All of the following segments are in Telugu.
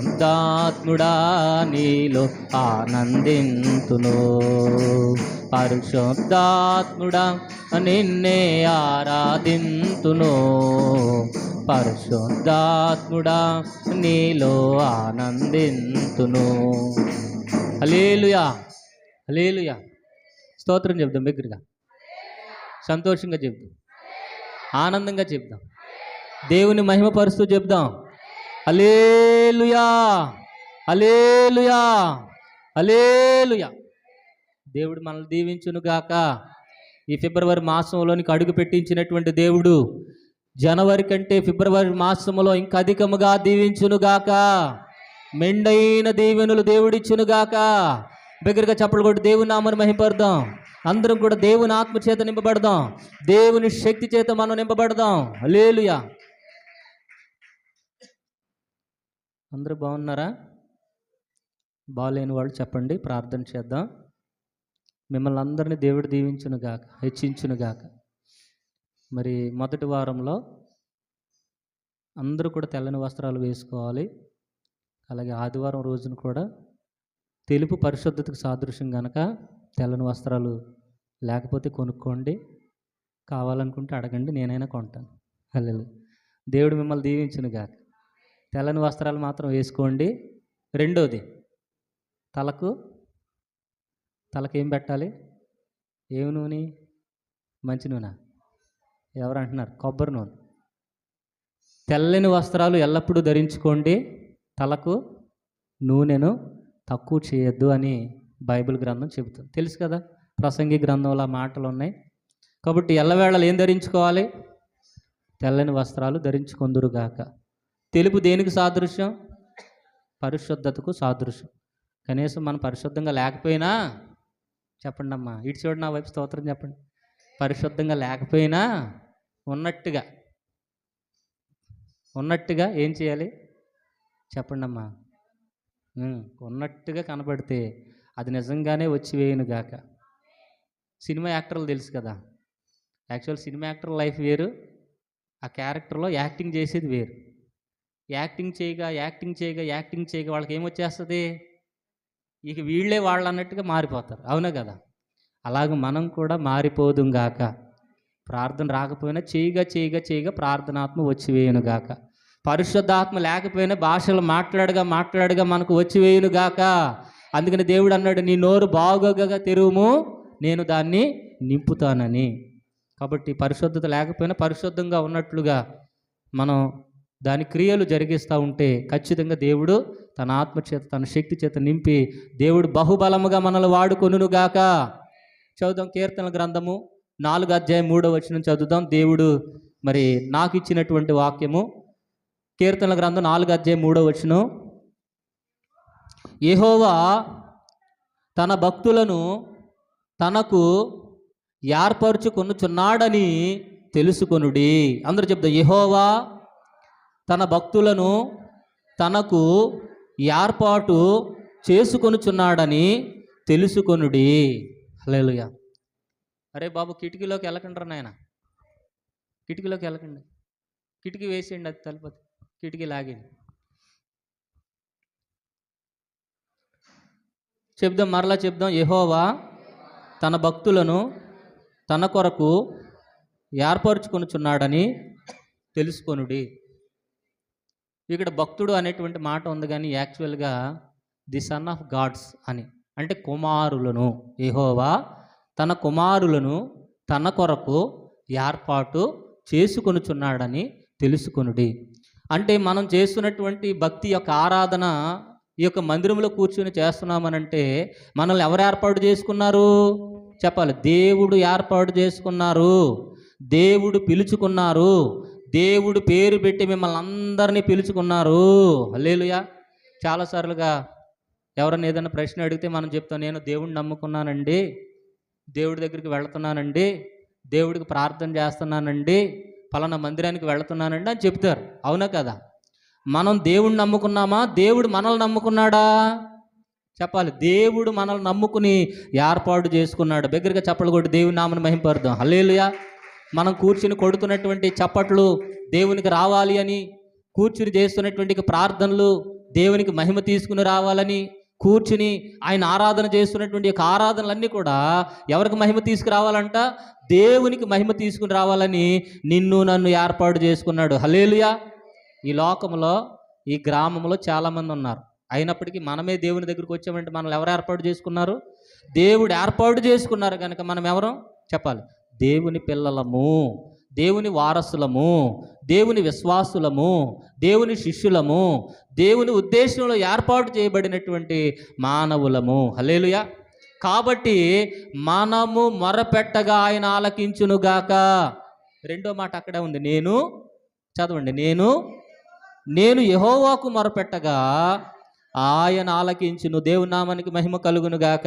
పరిశుద్ధాత్ముడా నీలో ఆనందింతును. పరిశుద్ధాత్ముడా నిన్నే ఆరాధింతును. పరిశుద్ధాత్ముడా నీలో ఆనందింతును. హల్లెలూయా, హల్లెలూయా. స్తోత్రం చెప్దాం, దగ్గరగా సంతోషంగా చెప్దాం, ఆనందంగా చెప్దాం, దేవుని మహిమపరుస్తూ చెప్దాం. హల్లెలూయా, హల్లెలూయా, హల్లెలూయా. దేవుడు మనల్ని దీవించునుగాక. ఈ ఫిబ్రవరి మాసంలోనికి అడుగు పెట్టించినటువంటి దేవుడు జనవరి కంటే ఫిబ్రవరి మాసంలో ఇంకా అధికముగా దీవించునుగాక. మెండైన దీవెనులు దేవుడిచ్చునుగాక. దగ్గరగా చప్పట్లు కొట్టి దేవుని నామమును మహిమపడదాం. అందరం కూడా దేవుని ఆత్మ చేత నింపబడదాం, దేవుని శక్తి చేత మనం నింపబడదాం. హల్లెలూయా. అందరూ బాగున్నారా? బాగాలేని వాళ్ళు చెప్పండి, ప్రార్థన చేద్దాం. మిమ్మల్ని అందరినీ దేవుడు దీవించునుగాక, హెచ్చించునుగాక. మరి మొదటి వారంలో అందరూ కూడా తెల్లని వస్త్రాలు వేసుకోవాలి. అలాగే ఆదివారం రోజున కూడా తెలుపు పరిశుద్ధతకు సాదృశ్యం కనుక తెల్లని వస్త్రాలు లేకపోతే కొనుక్కోండి, కావాలనుకుంటే అడగండి, నేనైనా కొంటాను. హల్లెలూయా. దేవుడు మిమ్మల్ని దీవించునుగాక. తెల్లని వస్త్రాలు మాత్రం వేసుకోండి. రెండోది, తలకు ఏం పెట్టాలి? ఏమి నూనె? మంచి నూనె? ఎవరు అంటున్నారు? కొబ్బరి నూనె. తెల్లని వస్త్రాలు ఎల్లప్పుడూ ధరించుకోండి, తలకు నూనెను తక్కువ చేయొద్దు అని బైబిల్ గ్రంథం చెబుతుంది. తెలుసు కదా, ప్రసంగి గ్రంథంలో మాటలు ఉన్నాయి. కాబట్టి ఎల్లవేళలు ఏం ధరించుకోవాలి? తెల్లని వస్త్రాలు ధరించుకొందురుగాక. తెలుపు దేనికి సాదృశ్యం? పరిశుద్ధతకు సాదృశ్యం. కనీసం మనం పరిశుద్ధంగా లేకపోయినా, చెప్పండి అమ్మా, ఇటు చూడండి, నా వైపు స్తోత్రం చెప్పండి. పరిశుద్ధంగా లేకపోయినా ఉన్నట్టుగా ఏం చేయాలి? చెప్పండి అమ్మా. ఉన్నట్టుగా కనబడితే అది నిజంగానే వచ్చి వేయునుగాక. సినిమా యాక్టర్లు తెలుసు కదా, యాక్చువల్ సినిమా యాక్టర్ లైఫ్ వేరు, ఆ క్యారెక్టర్లో యాక్టింగ్ చేసేది వేరు. యాక్టింగ్ చేయగా వాళ్ళకి ఏమొచ్చేస్తుంది? ఇక వీళ్ళే వాళ్ళు అన్నట్టుగా మారిపోతారు. అవునా కదా? అలాగే మనం కూడా మారిపోదుంగాక. ప్రార్థన రాకపోయినా చేయగా ప్రార్థనాత్మ వచ్చి వేయునుగాక. పరిశుద్ధాత్మ లేకపోయినా భాషలు మాట్లాడగా మనకు వచ్చి వేయునుగాక. అందుకని దేవుడు అన్నాడు, నీ నోరు బాగోగా తెరువుము, నేను దాన్ని నింపుతానని. కాబట్టి పరిశుద్ధత లేకపోయినా పరిశుద్ధంగా ఉన్నట్లుగా మనం దాని క్రియలు జరిగిస్తూ ఉంటే ఖచ్చితంగా దేవుడు తన ఆత్మ చేత, తన శక్తి చేత నింపి దేవుడు బహుబలముగా మనల్ని వాడుకొనుగాక. చదువుదాం కీర్తనల గ్రంథము 4:3 చదువుదాం. దేవుడు మరి నాకు ఇచ్చినటువంటి వాక్యము కీర్తనల గ్రంథం 4:3. యెహోవా తన భక్తులను తనకు ఏర్పరచుకొనుచున్నాడని తెలుసుకొనుడి. అందరూ చెప్తాం, యెహోవా తన భక్తులను తనకు ఏర్పాటు చేసుకొనుచున్నాడని తెలుసుకొనుడి. హల్లెలూయా. అరే బాబు, కిటికీలోకి వెళ్ళకండి నాయన, కిటికీలోకి వెళ్ళకండి, కిటికీ వేసేయండి, అది తలుపు కిటికీ లాగేయండి. మరలా చెప్దాం. యెహోవా తన భక్తులను తన కొరకు ఏర్పరచుకొనుచున్నాడని తెలుసుకొనుడి. ఇక్కడ భక్తుడు అనేటువంటి మాట ఉంది, కానీ యాక్చువల్గా ది సన్ ఆఫ్ గాడ్స్ అని, అంటే కుమారులను. యెహోవా తన కుమారులను తన కొరకు ఏర్పాటు చేసుకొనుచున్నాడని తెలుసుకొనుడి. అంటే మనం చేస్తున్నటువంటి భక్తి యొక్క ఆరాధన ఈ యొక్క మందిరంలో కూర్చుని చేస్తున్నామనంటే మనల్ని ఎవరు ఏర్పాటు చేసుకున్నారు? చెప్పాలి. దేవుడు ఏర్పాటు చేసుకున్నారు, దేవుడు పిలుచుకున్నారు, దేవుడు పేరు పెట్టి మిమ్మల్ని అందరినీ పిలుచుకున్నారు. హల్లెలూయా. చాలాసార్లుగా ఎవరన్నా ఏదైనా ప్రశ్న అడిగితే మనం చెప్తాం, నేను దేవుడిని నమ్ముకున్నానండి, దేవుడి దగ్గరికి వెళుతున్నానండి, దేవుడికి ప్రార్థన చేస్తున్నానండి, పలానా మందిరానికి వెళుతున్నానండి అని చెప్తారు. అవునా కదా? మనం దేవుడిని నమ్ముకున్నామా? దేవుడు మనల్ని నమ్ముకున్నాడా? చెప్పాలి. దేవుడు మనల్ని నమ్ముకుని ఏర్పాటు చేసుకున్నాడు. దగ్గరగా చప్పట్లు కొట్టి దేవుని నామమును మహిమపరుద్దాం. హల్లెలూయా. మనం కూర్చుని కొడుతున్నటువంటి చప్పట్లు దేవునికి రావాలి అని, కూర్చుని చేస్తున్నటువంటి ప్రార్థనలు దేవునికి మహిమ తీసుకుని రావాలని కూర్చుని ఆయన ఆరాధన చేస్తున్నటువంటి యొక్క ఆరాధనలన్నీ కూడా ఎవరికి మహిమ తీసుకురావాలంట? దేవునికి మహిమ తీసుకుని రావాలని నిన్ను నన్ను ఏర్పాటు చేసుకున్నాడు. హల్లెలూయా. ఈ లోకంలో ఈ గ్రామంలో చాలామంది ఉన్నారు, అయినప్పటికీ మనమే దేవుని దగ్గరికి వచ్చామంటే మనల్ని ఎవరు ఏర్పాటు చేసుకున్నారు? దేవుడు ఏర్పాటు చేసుకున్నారు కనుక మనం ఎవరు చెప్పాలి? దేవుని పిల్లలము, దేవుని వారసులము, దేవుని విశ్వాసులము, దేవుని శిష్యులము, దేవుని ఉద్దేశంలో ఏర్పాటు చేయబడినటువంటి మానవులము. హల్లెలూయా. కాబట్టి మనము మొరపెట్టగా ఆయన ఆలకించునుగాక. రెండో మాట అక్కడే ఉంది, నేను చదవండి, నేను యెహోవాకు మొరపెట్టగా ఆయన ఆలకించును. దేవుని నామానికి మహిమ కలుగునుగాక.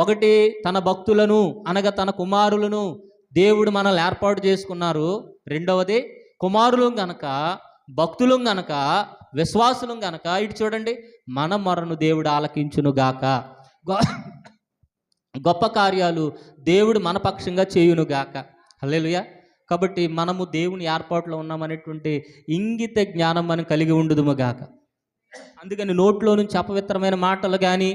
ఒకటి, తన భక్తులను అనగా తన కుమారులను దేవుడు మనల్ని ఏర్పాటు చేసుకున్నారు. రెండవది, కుమారులు గనక, భక్తులు గనక, విశ్వాసులు గనక ఇటు చూడండి, మన మొరను దేవుడు ఆలకించునుగాక. గొప్ప కార్యాలు దేవుడు మన పక్షంగా చేయునుగాక. హల్లెలూయా. కాబట్టి మనము దేవుని ఏర్పాటులో ఉన్నామనేటువంటి ఇంగిత జ్ఞానం మనం కలిగి ఉండుదుముగాక. అందుకని నోట్లో నుంచి అపవిత్రమైన మాటలు కానీ,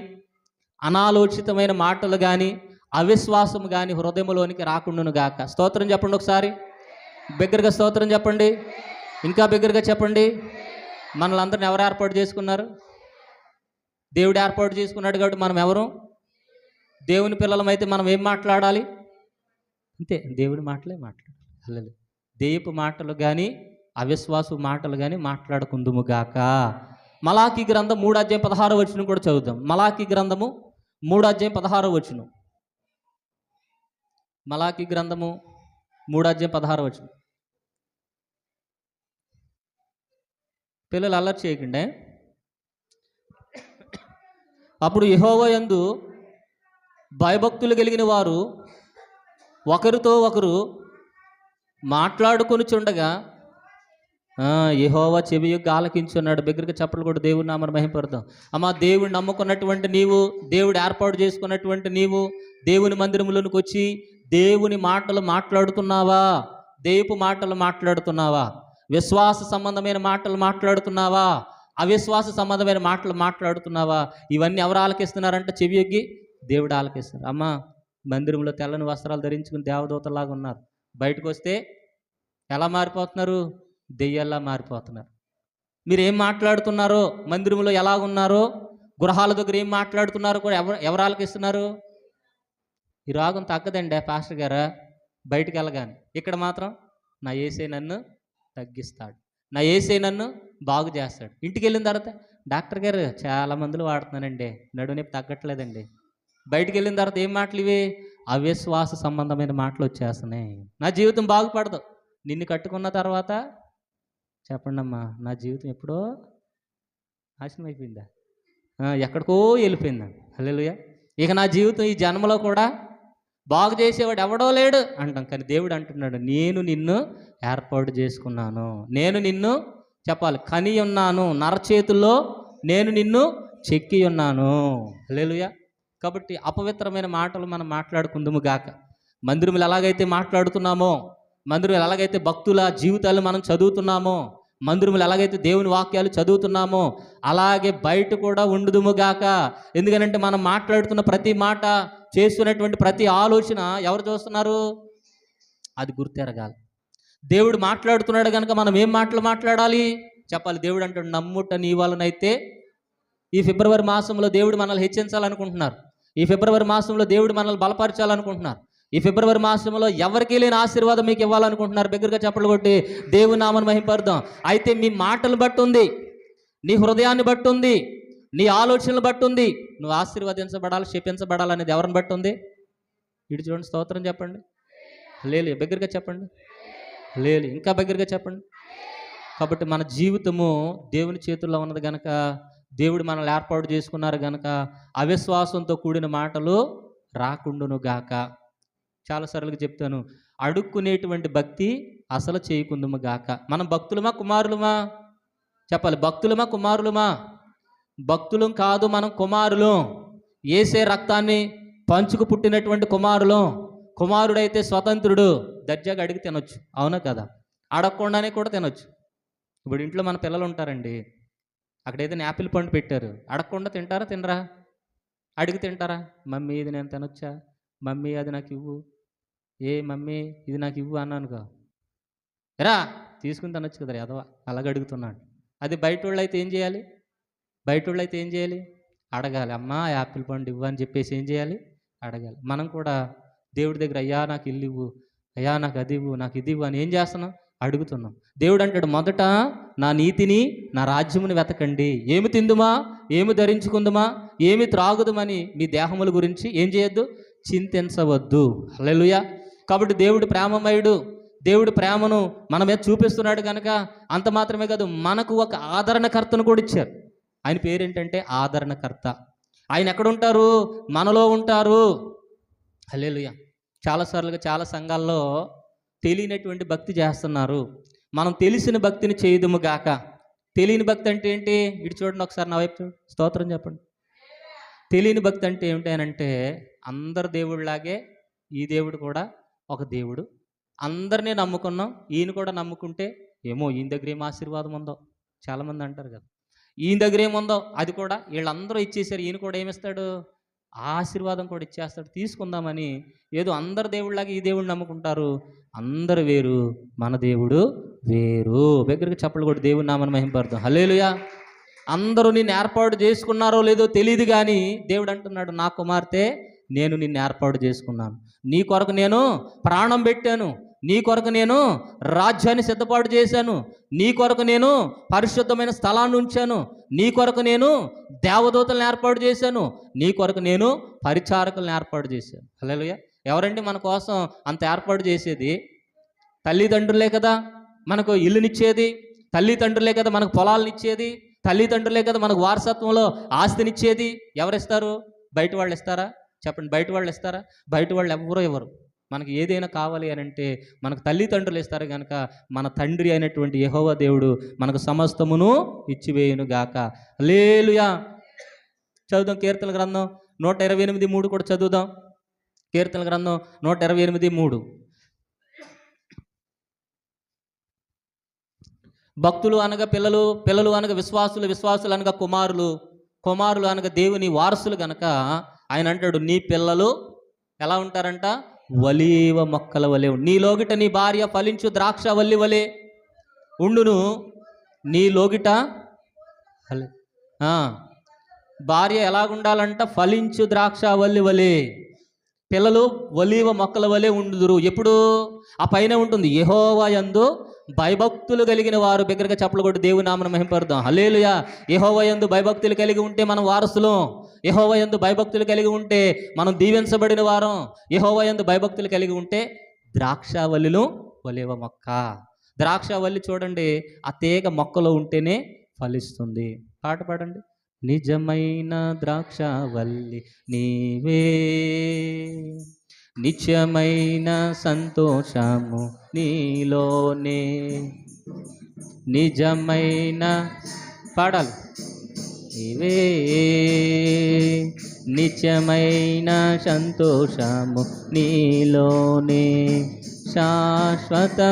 అనాలోచితమైన మాటలు కానీ, అవిశ్వాసం కానీ హృదయంలోనికి రాకుండాను గాక. స్తోత్రం చెప్పండి ఒకసారి, బిగ్గరగా స్తోత్రం చెప్పండి, ఇంకా బిగ్గరగా చెప్పండి. మనల్ని అందరిని ఎవరు ఏర్పాటు చేసుకున్నారు? దేవుడు ఏర్పాటు చేసుకున్నాడు. కాబట్టి మనం ఎవరు? దేవుని పిల్లలమైతే మనం ఏం మాట్లాడాలి? అంతే, దేవుడి మాటలే మాట్లాడాలి. దెయ్యపు మాటలు కానీ, అవిశ్వాసు మాటలు కానీ మాట్లాడుకుందుము గాక. మలాకీ గ్రంథం 3:16 కూడా చదువుదాం. మలాకీ గ్రంథము 3:16. మలాకీ గ్రంథము 3:16. పిల్లలు అల్లరి చేయకండి. అప్పుడు యెహోవా యందు భయభక్తులు కలిగిన వారు ఒకరితో ఒకరు మాట్లాడుకొనుచుండగా యెహోవా చెవియొగ్గి ఆలకించున్నాడు. దగ్గరికి చప్పట్లు కూడా దేవుని నామమున మహిమపడదాం. అమ్మా, దేవుని నమ్ముకున్నటువంటి నీవు, దేవుడు ఏర్పాటు చేసుకున్నటువంటి నీవు దేవుని మందిరములోనికి వచ్చి దేవుని మాటలు మాట్లాడుతున్నావా? దేవుపు మాటలు మాట్లాడుతున్నావా? విశ్వాస సంబంధమైన మాటలు మాట్లాడుతున్నావా? అవిశ్వాస సంబంధమైన మాటలు మాట్లాడుతున్నావా? ఇవన్నీ ఎవరు ఆలకిస్తున్నారంటే చెవియొగ్గి దేవుడు ఆలకిస్తారు. అమ్మా, మందిరంలో తెల్లని వస్త్రాలు ధరించుకుని దేవదూతలాగా ఉన్నారు, బయటకు వస్తే ఎలా మారిపోతున్నారు? దెయ్యాల్లా మారిపోతున్నారు. మీరు ఏం మాట్లాడుతున్నారో, మందిరంలో ఎలాగున్నారో, గృహాల దగ్గర ఏం మాట్లాడుతున్నారో కూడా ఎవరు ఆలకిస్తున్నారు? ఈ రోగం తగ్గదండి పాస్టర్ గారా బయటికి వెళ్ళగానే. ఇక్కడ మాత్రం నా యేసే నన్ను తగ్గిస్తాడు, నా యేసే నన్ను బాగు చేస్తాడు. ఇంటికి వెళ్ళిన తర్వాత డాక్టర్ గారు చాలా మందులు వాడుతున్నానండి, నడునొప్పి తగ్గట్లేదండి. బయటికి వెళ్ళిన తర్వాత ఏం మాటలు ఇవి? అవిశ్వాస సంబంధమైన మాటలు వచ్చేస్తున్నాయి. నా జీవితం బాగుపడదు. నిన్ను కట్టుకున్న తర్వాత చెప్పండి అమ్మా, నా జీవితం ఎప్పుడో నాశనం అయిపోయిందా, ఎక్కడికో వెళ్ళిపోయిందా. హల్లెలూయా. ఇక నా జీవితం ఈ జన్మలో కూడా బాగు చేసేవాడు ఎవడో లేడు అంటాం. కానీ దేవుడు అంటున్నాడు, నేను నిన్ను ఏర్పాటు చేసుకున్నాను, నేను నిన్ను చెప్పాలి కని ఉన్నాను, నరచేతుల్లో నేను నిన్ను చెక్కి ఉన్నాను. హల్లెలూయా. కాబట్టి అపవిత్రమైన మాటలు మనం మాట్లాడుకుందుము గాక. మందిరములు ఎలాగైతే మాట్లాడుతున్నామో, మందిరములు ఎలాగైతే భక్తుల జీవితాలు మనం చదువుతున్నామో, మందిరములు ఎలాగైతే దేవుని వాక్యాలు చదువుతున్నామో, అలాగే బయట కూడా ఉండుదుము గాక. ఎందుకనంటే మనం మాట్లాడుతున్న ప్రతి మాట, చేస్తున్నటువంటి ప్రతి ఆలోచన ఎవరు చూస్తున్నారు? అది గుర్తెరగాలి. దేవుడు మాట్లాడుతున్నాడు కనుక మనం ఏం మాటలు మాట్లాడాలి చెప్పాలి. దేవుడు అంటాడు, నమ్ముట నీ వలనైతే. ఈ ఫిబ్రవరి మాసంలో దేవుడు మనల్ని హెచ్చించాలనుకుంటున్నారు. ఈ ఫిబ్రవరి మాసంలో దేవుడు మనల్ని బలపరచాలనుకుంటున్నారు. ఈ ఫిబ్రవరి మాసంలో ఎవరికి లేని ఆశీర్వాదం మీకు ఇవ్వాలనుకుంటున్నారు. దగ్గరగా చప్పట్లు కొట్టి దేవుని నామమున మహిమపడదాం. అయితే మీ మాటలు బట్టి ఉంది, నీ హృదయాన్ని బట్టి ఉంది, నీ ఆలోచనలు బట్టి ఉంది. నువ్వు ఆశీర్వదించబడాలి, శపించబడాలి అనేది ఎవరిని బట్టి ఉంది? ఇటు చూడండి, స్తోత్రం చెప్పండి. లేదు, దగ్గరగా చెప్పండి. లేదు, ఇంకా దగ్గరగా చెప్పండి. కాబట్టి మన జీవితము దేవుని చేతుల్లో ఉన్నది కనుక, దేవుడు మనల్ని ఏర్పాటు చేసుకున్నారు కనుక అవిశ్వాసంతో కూడిన మాటలు రాకుండును గాక. చాలాసార్లుగా చెప్తాను, అడుక్కునేటువంటి భక్తి అసలు చేయకుందుము గాక. మనం భక్తులమా కుమారులమా చెప్పాలి. భక్తులమా కుమారులమా? భక్తులం కాదు, మనం కుమారులం. యేసే రక్తాన్ని పంచుకు పుట్టినటువంటి కుమారులం. కుమారుడైతే స్వతంత్రుడు, దర్జాగా అడిగి తినొచ్చు, అవునా కదా? అడగకుండానే కూడా తినొచ్చు. ఇప్పుడు ఇంట్లో మన పిల్లలు ఉంటారండి, అక్కడ ఏదైనా యాపిల్ పండు పెట్టారు, అడగకుండా తింటారా తినరా? అడిగి తింటారా? మమ్మీ ఇది నేను తినొచ్చా? మమ్మీ అది నాకు ఇవ్వు. ఏ మమ్మీ ఇది నాకు ఇవ్వు అన్నానుకో, రా తీసుకుని తినొచ్చు కదరా యాదవ, అలాగ అడుగుతున్నాడు. అది బయట వాళ్ళు అయితే ఏం చేయాలి? బయట వాళ్ళు అయితే ఏం చేయాలి? అడగాలి. అమ్మా యాపిల్ పండు ఇవ్వు అని చెప్పేసి ఏం చేయాలి? అడగాలి. మనం కూడా దేవుడి దగ్గర అయ్యా నాకు ఇల్లు ఇవ్వు, అయ్యా నాకు అది ఇవ్వు, నాకు ఇది ఇవ్వు అని ఏం చేస్తున్నాం? అడుగుతున్నాం. దేవుడు అంటాడు, మొదట నా నీతిని నా రాజ్యముని వెతకండి. ఏమి తిందుమా, ఏమి ధరించుకుందుమా, ఏమి త్రాగుదుమని మీ దేహముల గురించి ఏం చేయొద్దు? చింతించవద్దు. హల్లెలూయా. కాబట్టి దేవుడు ప్రేమమయుడు. దేవుడు ప్రేమను మన మీద చూపిస్తున్నాడు కనుక అంత మాత్రమే కాదు, మనకు ఒక ఆదరణకర్తను కూడా ఇచ్చారు. ఆయన పేరేంటంటే ఆదరణకర్త. ఆయన ఎక్కడుంటారు? మనలో ఉంటారు. హల్లెలూయా. చాలాసార్లుగా చాలా సంఘాల్లో తెలియనటువంటి భక్తి చేస్తున్నారు. మనం తెలిసిన భక్తిని చేయదుము గాక. తెలియని భక్తి అంటే ఏంటి? ఇటు చూడండి ఒకసారి, నా వైపు చూడండి, స్తోత్రం చెప్పండి. తెలియని భక్తి అంటే ఏమిటి అని అంటే, అందరు దేవుడిలాగే ఈ దేవుడు కూడా ఒక దేవుడు, అందరినీ నమ్ముకున్నాం, ఈయన కూడా నమ్ముకుంటే ఏమో ఈయన దగ్గర ఏం ఆశీర్వాదం ఉందో చాలామంది అంటారు కదా. ఈయన దగ్గర ఏముందో అది కూడా వీళ్ళందరూ ఇచ్చేసారు, ఈయన కూడా ఏమిస్తాడు? ఆశీర్వాదం కూడా ఇచ్చేస్తాడు, తీసుకుందామని ఏదో అందరు దేవుళ్ళలాగా ఈ దేవుడిని నమ్ముకుంటారు. అందరు వేరు, మన దేవుడు వేరు. దగ్గరికి చప్పలు కూడా దేవుని నామని మహింపడతాం. హల్లెలూయా. అందరూ నిన్ను ఏర్పాటు చేసుకున్నారో లేదో తెలియదు, కానీ దేవుడు అంటున్నాడు, నా కుమార్తె నేను నిన్ను ఏర్పాటు చేసుకున్నాను, నీ కొరకు నేను ప్రాణం పెట్టాను, నీ కొరకు నేను రాజ్యాన్ని సిద్ధపాటు చేశాను, నీ కొరకు నేను పరిశుద్ధమైన స్థలాన్ని ఉంచాను, నీ కొరకు నేను దేవదూతలను ఏర్పాటు చేశాను, నీ కొరకు నేను పరిచారకులను ఏర్పాటు చేశాను. హల్లెలూయా. ఎవరండి మన కోసం అంత ఏర్పాటు చేసేది? తల్లిదండ్రులే కదా మనకు ఇల్లునిచ్చేది, తల్లిదండ్రులే కదా మనకు పొలాలనిచ్చేది, తల్లిదండ్రులే కదా మనకు వారసత్వంలో ఆస్తినిచ్చేది. ఎవరిస్తారు? బయట వాళ్ళు ఇస్తారా? చెప్పండి, బయట వాళ్ళు ఇస్తారా? బయట వాళ్ళు ఎవరో ఎవరు. మనకి ఏదైనా కావాలి అని అంటే మనకు తల్లిదండ్రులు ఇస్తారు కనుక మన తండ్రి అయినటువంటి యెహోవా దేవుడు మనకు సమస్తమును ఇచ్చివేయును గాక. హల్లెలూయా. చదువుదాం కీర్తన గ్రంథం 128:3 కూడా చదువుదాం. కీర్తన గ్రంథం 128:3. భక్తులు అనగా పిల్లలు, పిల్లలు అనగా విశ్వాసులు, విశ్వాసులు అనగా కుమారులు, కుమారులు అనగా దేవుని వారసులు గనక ఆయన అంటాడు, నీ పిల్లలు ఎలా ఉంటారంట? ఒలీవ మొక్కల వలె. నీ లోగిట నీ భార్య ఫలించు ద్రాక్ష వల్లి వలె ఉండును. నీ లోగిట భార్య ఎలాగుండాలంట? ఫలించు ద్రాక్ష వల్లి వలె. పిల్లలు ఒలీవ మొక్కల వలె ఉండుదురు. ఎప్పుడు? ఆ పైన ఉంటుంది, యెహోవా యందు భయభక్తులు కలిగిన వారు. బిగ్గరగా చప్పలు కొట్టి దేవుని నామమున మహింపరుద్దాం. హల్లెలూయా. యెహోవా యందు భయభక్తులు కలిగి ఉంటే మనం వారసులం. యెహోవా యందు భయభక్తులు కలిగి ఉంటే మనం దీవించబడిన వారం. యెహోవా యందు భయభక్తులు కలిగి ఉంటే ద్రాక్షావల్లిలో ఒలీవ మొక్క. ద్రాక్షావల్లి చూడండి, ఆ తీగ మొక్కలో ఉంటేనే ఫలిస్తుంది. పాట పాడండి. నిజమైన ద్రాక్షావల్లి నీవే, నిత్యమైన సంతోషము నీలోనే, నిజమైన పాడాలి నీవే, నిత్యమైన సంతోషము నీలోనే, శాశ్వతమైనది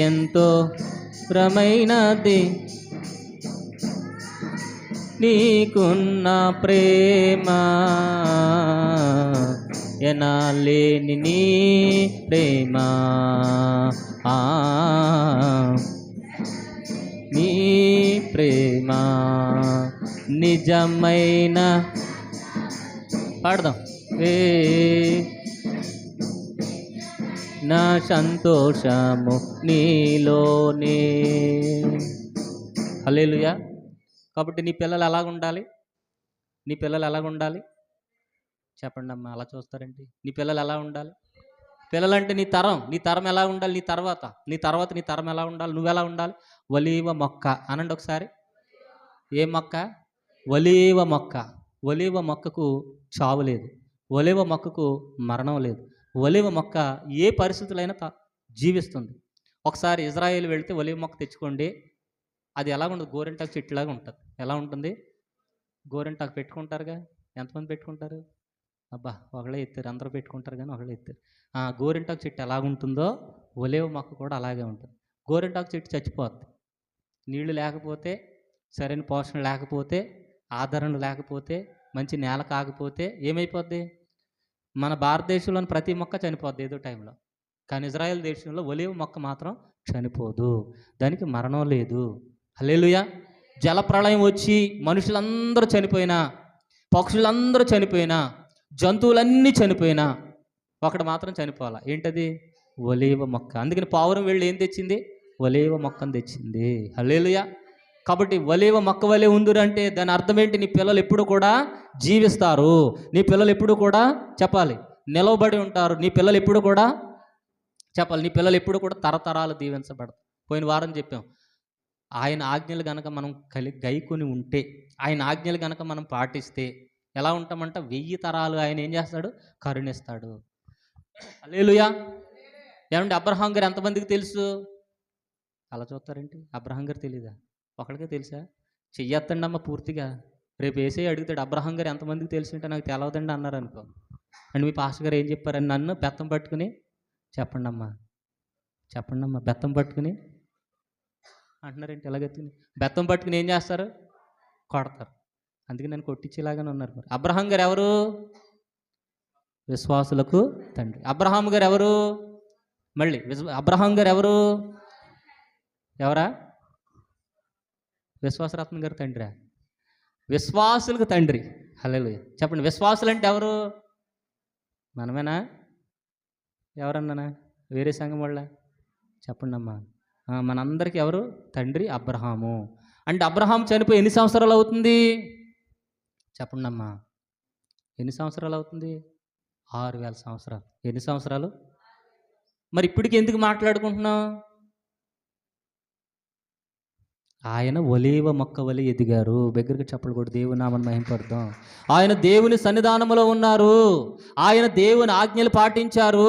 ఎంతో ప్రమైనది నీకున్న ప్రేమ, ఎనాలేని నీ ప్రేమ, నీ ప్రేమ నిజమైన. పాడదాం. నా సంతోషము నీలోనే. హల్లెలూయా. కాబట్టి నీ పిల్లలు ఎలాగుండాలి? నీ పిల్లలు ఎలాగుండాలి? చెప్పండి అమ్మా, అలా చూస్తారండి. నీ పిల్లలు ఎలా ఉండాలి? పిల్లలంటే నీ తరం, నీ తరం ఎలా ఉండాలి? నీ తర్వాత నీ తరం ఎలా ఉండాలి? నువ్వెలా ఉండాలి? ఒలీవ మొక్క అనండి ఒకసారి. ఏ మొక్క? ఒలీవ మొక్క. ఒలీవ మొక్కకు చావు లేదు, ఒలీవ మొక్కకు మరణం లేదు. ఒలీవ మొక్క ఏ పరిస్థితులైనా జీవిస్తుంది. ఒకసారి ఇజ్రాయేల్ వెళితే ఒలీవ మొక్క తెచ్చుకోండి, అది ఎలా ఉండదు? గోరింటాకు చెట్టులాగా ఉంటుంది. ఎలా ఉంటుంది? గోరింటాకు పెట్టుకుంటారుగా, ఎంతమంది పెట్టుకుంటారు? అబ్బా, ఒకళ్ళే ఎత్తారు, అందరూ పెట్టుకుంటారు కానీ ఒకళ్ళే ఎత్తారు. గోరింటాకు చెట్టు ఎలాగుంటుందో ఒలీవ మొక్క కూడా అలాగే ఉంటుంది. గోరింటాకు చెట్టు చచ్చిపోద్ది, నీళ్లు లేకపోతే సరైన పోషణ లేకపోతే, ఆదరణ లేకపోతే, మంచి నేల కాకపోతే ఏమైపోద్ది? మన భారతదేశంలోని ప్రతి మొక్క చనిపోద్ది ఏదో టైంలో. కానీ ఇజ్రాయెల్ దేశంలో ఒలీవ మొక్క మాత్రం చనిపోదు, దానికి మరణం లేదు. హల్లెలూయా. జలప్రళయం వచ్చి మనుషులందరూ చనిపోయినా, పక్షులందరూ చనిపోయినా, జంతువులన్నీ చనిపోయినా, ఒకటి మాత్రం చనిపోవాలా. ఏంటది? ఒలీవ మొక్క. అందుకని పావురం వెళ్ళి ఏం తెచ్చింది? ఒలీవ మొక్కను తెచ్చింది. హల్లెలూయా. కాబట్టి ఒలీవ మొక్క వలె ఉందిరంటే దాని అర్థం ఏంటి? నీ పిల్లలు ఎప్పుడు కూడా జీవిస్తారు, నీ పిల్లలు ఎప్పుడు కూడా చెప్పాలి నిలవబడి ఉంటారు, నీ పిల్లలు ఎప్పుడు కూడా చెప్పాలి, నీ పిల్లలు ఎప్పుడు కూడా తరతరాలు దీవించబడతారు. పోయిన వారం చెప్పాం, ఆయన ఆజ్ఞలు కనుక మనం గైకొని ఉంటే, ఆయన ఆజ్ఞలు కనుక మనం పాటిస్తే ఎలా ఉంటామంట? 1000 తరాలు ఆయన ఏం చేస్తాడు? కరుణిస్తాడు. హల్లెలూయా. ఏమంటే అబ్రహాం గారు ఎంతమందికి తెలుసు? అలా చూస్తారేంటి? అబ్రహాం గారు తెలీదా? ఒకరికే తెలుసా? చెయ్యొద్దండి అమ్మ పూర్తిగా. రేపు వేసే అడుగుతాడు, అబ్రహాం గారు ఎంతమందికి తెలిసి ఉంటే నాకు తెలవదండి అన్నారు అనుకో. అండ్ మీ పాస్టర్ గారు ఏం చెప్పారని నన్ను బెత్తం పట్టుకుని చెప్పండి అమ్మా బెత్తం పట్టుకుని అంటున్నారేంటి? ఎలాగెత్తుకుని బెత్తం పట్టుకుని ఏం చేస్తారు? కొడతారు. అందుకే నన్ను కొట్టించేలాగానే ఉన్నారు. మరి అబ్రహాం గారు ఎవరు? విశ్వాసులకు తండ్రి. అబ్రహాం గారు ఎవరు? మళ్ళీ అబ్రహాం గారు ఎవరు? ఎవరా? విశ్వాసరత్నం గారు తండ్రి. విశ్వాసులకు తండ్రి. హల్లెలూయా. చెప్పండి, విశ్వాసులు అంటే ఎవరు? మనమేనా? ఎవరన్నానా? వేరే సంఘం వాళ్ళ? చెప్పండి అమ్మా. మనందరికీ ఎవరు తండ్రి? అబ్రహాము. అంటే అబ్రహాం చనిపోయి ఎన్ని సంవత్సరాలు అవుతుంది? చెప్పండి అమ్మా. ఎన్ని సంవత్సరాలు అవుతుంది? 6000 సంవత్సరాలు. ఎన్ని సంవత్సరాలు? మరి ఇప్పటికి ఎందుకు మాట్లాడుకుంటున్నాం? ఆయన ఒలీవ మొక్క వలె ఎదిగారు. దగ్గరికి చెప్పలు కూడా దేవుని నామమున మహిమపడదాం. ఆయన దేవుని సన్నిధానములో ఉన్నారు, ఆయన దేవుని ఆజ్ఞలు పాటించారు,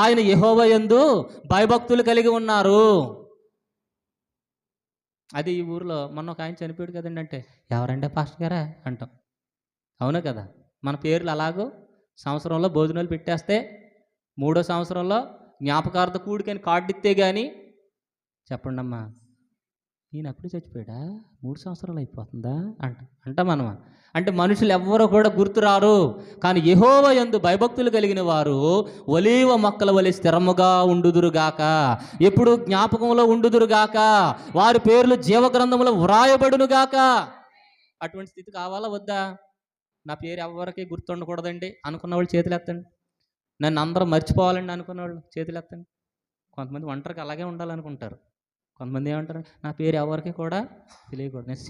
ఆయన యెహోవా యందు భయభక్తులు కలిగి ఉన్నారు. అది ఈ ఊరిలో మొన్న ఒక ఆయన చనిపోయాడు కదండి, అంటే ఎవరంటే పాస్టర్ గారా అంటాం. అవునా కదా? మన పేర్లు అలాగో సంవత్సరంలో భోజనాలు పెట్టేస్తే 3వ సంవత్సరంలో జ్ఞాపకార్థ కూడికని కార్డు ఇస్తే కానీ చెప్పండి అమ్మా, ఈయన అప్పుడు చచ్చిపోయాడా, 3 సంవత్సరాలు అయిపోతుందా అంటాం మనమా. అంటే మనుషులు ఎవ్వరూ కూడా గుర్తురారు, కానీ యెహోవా యందు భయభక్తులు కలిగిన వారు ఒలీవ మొక్కల వలె స్థిరముగా ఉండుదురుగాక, ఎప్పుడు జ్ఞాపకంలో ఉండుదురుగాక, వారి పేర్లు జీవగ్రంథంలో వ్రాయబడునుగాక. అటువంటి స్థితి కావాలా వద్దా? నా పేరు ఎవరికి గుర్తుండకూడదండి అనుకున్న వాళ్ళు చేతులు ఎత్తండి. నన్ను అందరూ మర్చిపోవాలండి అనుకున్న వాళ్ళు చేతులు ఎత్తండి. కొంతమంది ఒంటరికి అలాగే ఉండాలనుకుంటారు. కొంతమంది ఏమంటారు? నా పేరు ఎవరికి కూడా తెలియకూడదు, నేను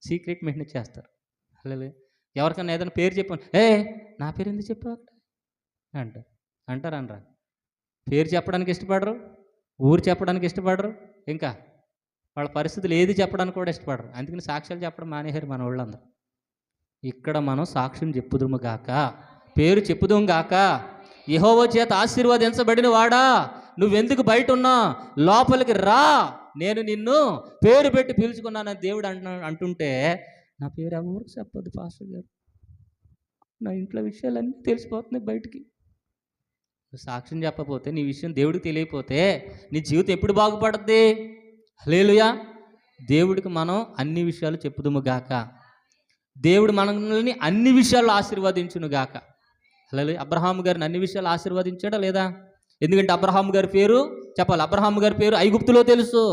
సీక్రెట్ మెయింటైన్ చేస్తారు. అలా ఎవరికన్నా ఏదైనా పేరు చెప్పాను, నా పేరు ఎందుకు చెప్పావు అంటారు అనరా. పేరు చెప్పడానికి ఇష్టపడరు, ఊరు చెప్పడానికి ఇష్టపడరు, ఇంకా వాళ్ళ పరిస్థితులు ఏది చెప్పడానికి కూడా ఇష్టపడరు. అందుకని సాక్ష్యాలు చెప్పడం మానేశారు మన వాళ్ళందరూ. ఇక్కడ మనం సాక్ష్యం చెప్పుదుము గాక, పేరు చెప్పుదుము గాక. యెహోవా చేత ఆశీర్వదించబడిన వాడా, నువ్వెందుకు బయట ఉన్నా లోపలికి రా, నేను నిన్ను పేరు పెట్టి పిలుచుకున్నానని దేవుడు అంటుంటే, నా పేరు ఎవరికి చెప్పొద్దు పాస్టర్ గారు, నా ఇంట్లో విషయాలన్నీ తెలిసిపోతున్నాయి బయటికి. నువ్వు సాక్ష్యం చెప్పకపోతే, నీ విషయం దేవుడికి తెలియకపోతే నీ జీవితం ఎప్పుడు బాగుపడుద్ది? హల్లెలూయా. దేవుడికి మనం అన్ని విషయాలు చెప్పుదుము గాక, దేవుడు మనల్ని అన్ని విషయాల్లో ఆశీర్వదించును గాక. హల్లెలూయా. అబ్రహాం గారిని అన్ని విషయాలు ఆశీర్వదించాడా లేదా? ఎందుకంటే అబ్రహాం గారి పేరు చెప్పాలి, అబ్రహాం గారి పేరు ఐగుప్తులో తెలుసు,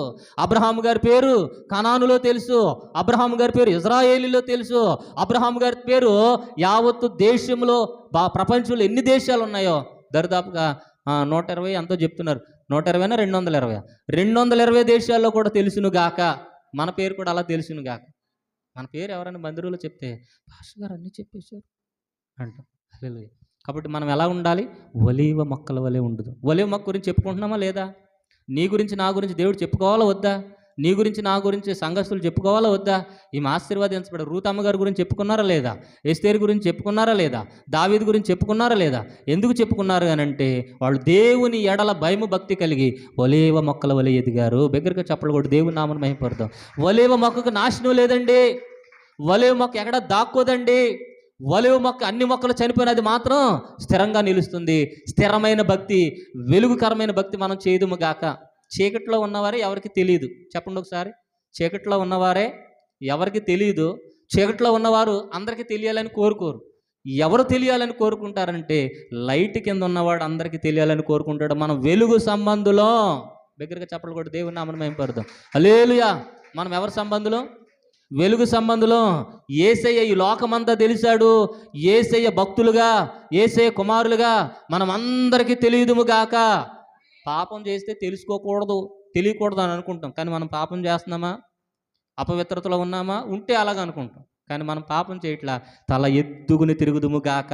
అబ్రహాం గారి పేరు కనానులో తెలుసు, అబ్రహాం గారి పేరు ఇజ్రాయేలీలో తెలుసు, అబ్రహాం గారి పేరు యావత్తు దేశంలో ప్రపంచంలో ఎన్ని దేశాలు ఉన్నాయో దరిదాపుగా 120 ఎంతో చెప్తున్నారు. 120 220 220 దేశాల్లో కూడా తెలుసును గాక. మన పేరు కూడా అలా తెలుసును గాక. మన పేరు ఎవరైనా మందిరంలో చెప్తే, పాస్టర్ గారు అన్నీ చెప్పేశారు అంటాం. హల్లెలూయా. కాబట్టి మనం ఎలా ఉండాలి? ఒలీవ మొక్కల వలె ఉండదు. ఒలీవ మొక్క గురించి చెప్పుకుంటున్నామా లేదా? నీ గురించి నా గురించి దేవుడు చెప్పుకోవాలా వద్దా? నీ గురించి నా గురించి సంఘస్థులు చెప్పుకోవాలా వద్దా? ఈమె ఆశీర్వదించబడ రూత్ అమ్మగారి గురించి చెప్పుకున్నారా లేదా? ఎస్తేరు గురించి చెప్పుకున్నారా లేదా? దావీదు గురించి చెప్పుకున్నారా లేదా? ఎందుకు చెప్పుకున్నారు అని అంటే, వాళ్ళు దేవుని ఎడల భయము భక్తి కలిగి ఒలీవ మొక్కల వలె ఎదిగారు. దగ్గరగా చెప్పలు కూడా దేవుని నామమున మహిమపడదాం. ఒలీవ మొక్కకు నాశనం లేదండి, ఒలీవ మొక్క ఎక్కడ దాక్కోదండి. ఒలీవ మొక్క అన్ని మొక్కలు చనిపోయినది మాత్రం స్థిరంగా నిలుస్తుంది. స్థిరమైన భక్తి, వెలుగుకరమైన భక్తి మనం చేయదుము గాక. చీకట్లో ఉన్నవారే ఎవరికి తెలియదు. చెప్పండి ఒకసారి, చీకట్లో ఉన్నవారే ఎవరికి తెలియదు. చీకట్లో ఉన్నవారు అందరికీ తెలియాలని కోరుకోరు. ఎవరు తెలియాలని కోరుకుంటారంటే లైట్ కింద ఉన్నవాడు అందరికీ తెలియాలని కోరుకుంటాడు. మనం వెలుగు సంబంధులం. దగ్గరగా చెప్పలు కూడా దేవుని నామమున మహిమపడదాం. హల్లెలూయా. మనం ఎవరి సంబంధులం? వెలుగు సంబంధులం. యేసయ్య ఈ లోకమంతా తెలిసాడు. యేసయ్య భక్తులుగా, యేసయ్య కుమారులుగా మనం అందరికీ తెలియదుము గాక. పాపం చేస్తే తెలుసుకోకూడదు, తెలియకూడదు అని అనుకుంటాం. కానీ మనం పాపం చేస్తున్నామా? అపవిత్రతలో ఉన్నామా? ఉంటే అలాగ అనుకుంటాం. కానీ మనం పాపం చేయట్లా. తల ఎత్తుకుని తిరుగుదుము గాక,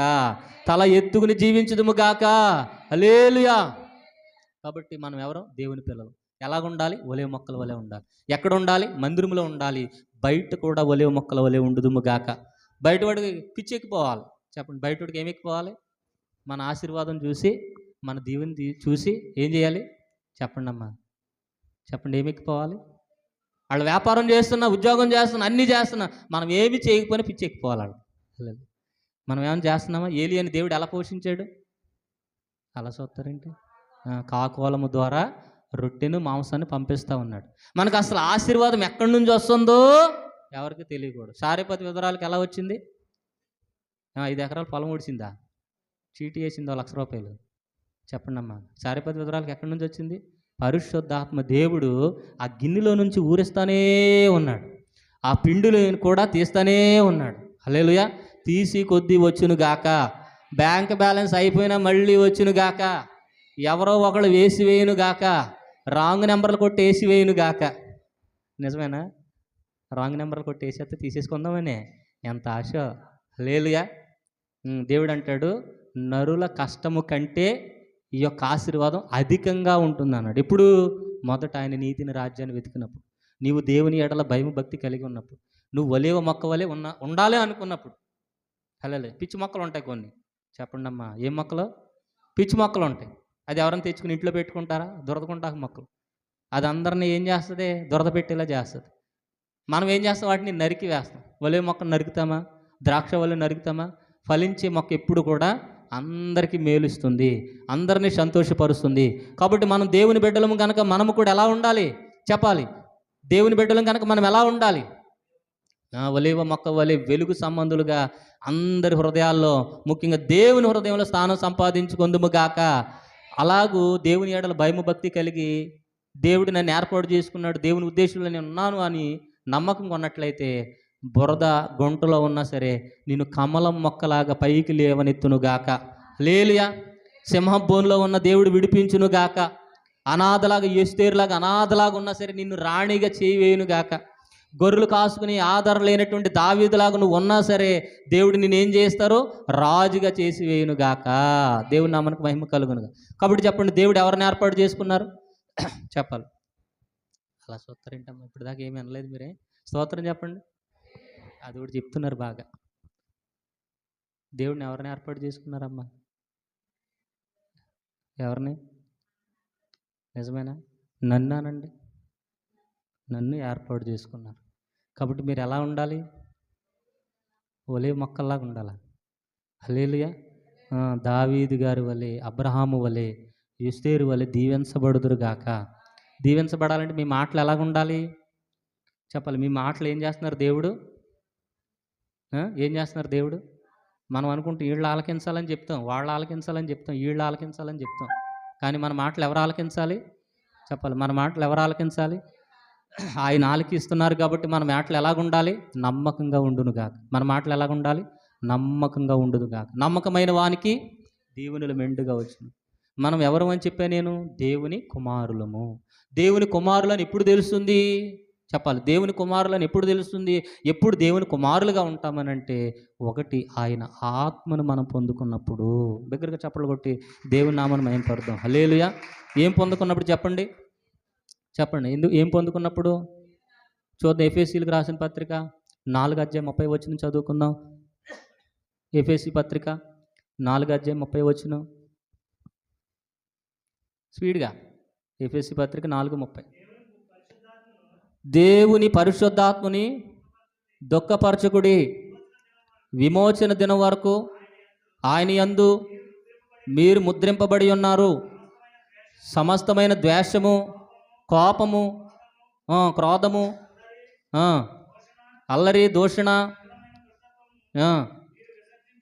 తల ఎత్తుకుని జీవించుదుము గాక. హల్లెలూయా. కాబట్టి మనం ఎవరు? దేవుని పిల్లలు. ఎలాగ ఉండాలి? ఒలీవ మొక్కల వలె ఉండాలి. ఎక్కడ ఉండాలి? మందిరంలో ఉండాలి. బయట కూడా ఒలీవ మొక్కల వలె ఉండుదుము గాక. బయటవాడికి పిచ్చెక్కిపోవాలి. చెప్పండి, బయటవాడికి ఏమి ఎక్కిపోవాలి? మన ఆశీర్వాదం చూసి, మన దీవెని చూసి ఏం చేయాలి? చెప్పండి అమ్మా, చెప్పండి, ఏమి ఎక్కిపోవాలి? వాళ్ళు వ్యాపారం చేస్తున్నా, ఉద్యోగం చేస్తున్నా, అన్నీ చేస్తున్నా, మనం ఏమి చేయకపోయినా పిచ్చెక్కిపోవాలి వాళ్ళు. మనం ఏమైనా చేస్తున్నామా? ఏలియాని దేవుడు ఎలా పోషించాడు? అలా చూస్తారేంటి? కాకోలము ద్వారా రొట్టెను మాంసాన్ని పంపిస్తూ ఉన్నాడు. మనకు అసలు ఆశీర్వాదం ఎక్కడి నుంచి వస్తుందో ఎవరికి తెలియకూడదు. సారేపతి విధవరాలకి ఎలా వచ్చింది? 5 ఎకరాల పొలం ఊడిచిందా? చీటీ వేసిందో ₹1,00,000. చెప్పండి అమ్మా, సారేపతి విధవరాలకి ఎక్కడి నుంచి వచ్చింది? పరిశుద్ధాత్మ దేవుడు ఆ గిన్నెలో నుంచి ఊరిస్తానే ఉన్నాడు. ఆ పిండులు కూడా తీస్తానే ఉన్నాడు. హల్లెలూయా. తీసి కొద్దీ వచ్చును గాక. బ్యాంక్ బ్యాలెన్స్ అయిపోయినా మళ్ళీ వచ్చును గాక. ఎవరో ఒకళ్ళు వేసి వేయును గాక. రాంగ్ నెంబర్లు కొట్టి వేసి వేయును గాక. నిజమేనా? రాంగ్ నెంబర్లు కొట్టి వేసేస్తే తీసేసుకుందామని ఎంత ఆశ. హల్లెలూయా. దేవుడు అంటాడు, నరుల కష్టము కంటే ఈ యొక్క ఆశీర్వాదం అధికంగా ఉంటుంది అన్నాడు. ఇప్పుడు మొదట ఆయన నీతిని, రాజ్యాన్ని వెతికినప్పుడు, నీవు దేవుని ఎడల భయం భక్తి కలిగి ఉన్నప్పుడు, నువ్వు ఒలీవ మొక్క వలె ఉండాలి అనుకున్నప్పుడు. హల్లెలూయా. పిచ్చి మొక్కలు ఉంటాయి కొన్ని. చెప్పండి అమ్మా, ఏం మొక్కలు? పిచ్చి మొక్కలు ఉంటాయి. అది ఎవరైనా తెచ్చుకుని ఇంట్లో పెట్టుకుంటారా? దురదకుంటాక మొక్కలు. అది అందరినీ ఏం చేస్తుంది? దురద పెట్టేలా చేస్తుంది. మనం ఏం చేస్తాం? వాటిని నరికి వేస్తాం. ఒలీవ మొక్కను నరుకుతామా? ద్రాక్ష వల్ల నరుకుతామా? ఫలించే మొక్క ఎప్పుడు కూడా అందరికీ మేలుస్తుంది, అందరినీ సంతోషపరుస్తుంది. కాబట్టి మనం దేవుని బిడ్డలము కనుక మనము కూడా ఎలా ఉండాలి చెప్పాలి? దేవుని బిడ్డలం కనుక మనం ఎలా ఉండాలి? ఒలీవ మొక్క వలె వెలుగు సంబంధులుగా అందరి హృదయాల్లో, ముఖ్యంగా దేవుని హృదయంలో స్థానం సంపాదించుకుందుము గాక. అలాగూ దేవుని ఎడల భయము భక్తి కలిగి, దేవుడు నన్ను ఏర్పాటు చేసుకున్నాడు, దేవుని ఉద్దేశంలో నేను ఉన్నాను అని నమ్మకం కొన్నట్లయితే, బురద గుంటలో ఉన్నా సరే నేను కమలం మొక్కలాగా పైకి లేవనెత్తునుగాక. హల్లెలూయా. సింహబోన్లో ఉన్న దేవుడు విడిపించునుగాక. అనాథలాగా, ఎస్తేరులాగా అనాథలాగా ఉన్నా సరే నిన్ను రాణిగా చేయవేయునుగాక. గొర్రెలు కాసుకుని ఆధారం లేనటువంటి దావీదులాగా నువ్వు ఉన్నా సరే దేవుడు నేనేం చేస్తారో రాజుగా చేసి వేయునుగాక. దేవుని నామమునకు మహిమ కలుగునుగా. కాబట్టి చెప్పండి, దేవుడు ఎవరిని ఏర్పాటు చేసుకున్నారు? చెప్పాలి. అలా స్తోత్రం. ఇప్పుడు దాకా ఏమీ అనలేదు మీరే. స్తోత్రం చెప్పండి. అది కూడా చెప్తున్నారు బాగా. దేవుడిని ఎవరిని ఏర్పాటు చేసుకున్నారమ్మా? ఎవరిని? నిజమేనా? నన్ను అనండి. నన్ను ఏర్పాటు చేసుకున్నారు. కాబట్టి మీరు ఎలా ఉండాలి? ఒలీవ మొక్కల్లాగా ఉండాలి. హల్లెలూయా. దావీదు గారి వలె, అబ్రహాము వలె, ఎస్తేరు వలె దీవించబడుదురు గాక. దీవించబడాలంటే మీ మాటలు ఎలాగ ఉండాలి చెప్పాలి? మీ మాటలు ఏం చేస్తున్నారు దేవుడు? ఏం చేస్తున్నారు దేవుడు? మనం అనుకుంటే వీళ్ళు ఆలకించాలని చెప్తాం, వాళ్ళు ఆలకించాలని చెప్తాం, వీళ్ళు ఆలకించాలని చెప్తాం. కానీ మన మాటలు ఎవరు ఆలకించాలి చెప్పాలి? మన మాటలు ఎవరు ఆలకించాలి? ఆయన ఆలకిస్తున్నారు కాబట్టి మన మాటలు ఎలాగుండాలి? నమ్మకంగా ఉండునుగాక. మన మాటలు ఎలాగుండాలి? నమ్మకంగా ఉండునుగాక. నమ్మకమైన వానికి దేవునిలో మెండుగా వచ్చును. మనం ఎవరు అని చెప్పా నేను? దేవుని కుమారులము. దేవుని కుమారులని ఎప్పుడు తెలుస్తుంది చెప్పాలి? దేవుని కుమారులని ఎప్పుడు తెలుస్తుంది? ఎప్పుడు దేవుని కుమారులుగా ఉంటామనంటే, ఒకటి ఆయన ఆత్మను మనం పొందుకున్నప్పుడు. దగ్గరగా చప్పట్లు కొట్టి దేవుని నామమును మహిమపడదాం. హల్లెలూయా. ఏం పొందుకున్నప్పుడు చెప్పండి? చెప్పండి, ఎందుకు ఏం పొందుకున్నప్పుడు? చూద్దాం. ఎఫెసీలకు రాసిన పత్రిక 4:30 చదువుకుందాం. ఎఫెసీ పత్రిక 4:30 స్పీడ్గా. ఎఫెసీ పత్రిక 4:30. దేవుని పరిశుద్ధాత్మని దుఃఖపరచకుడి, విమోచన దినం వరకు ఆయన యందు మీరు ముద్రింపబడి ఉన్నారు. సమస్తమైన ద్వేషము, కోపము, క్రోధము, ఆ, అల్లరి దూషణ ఆ,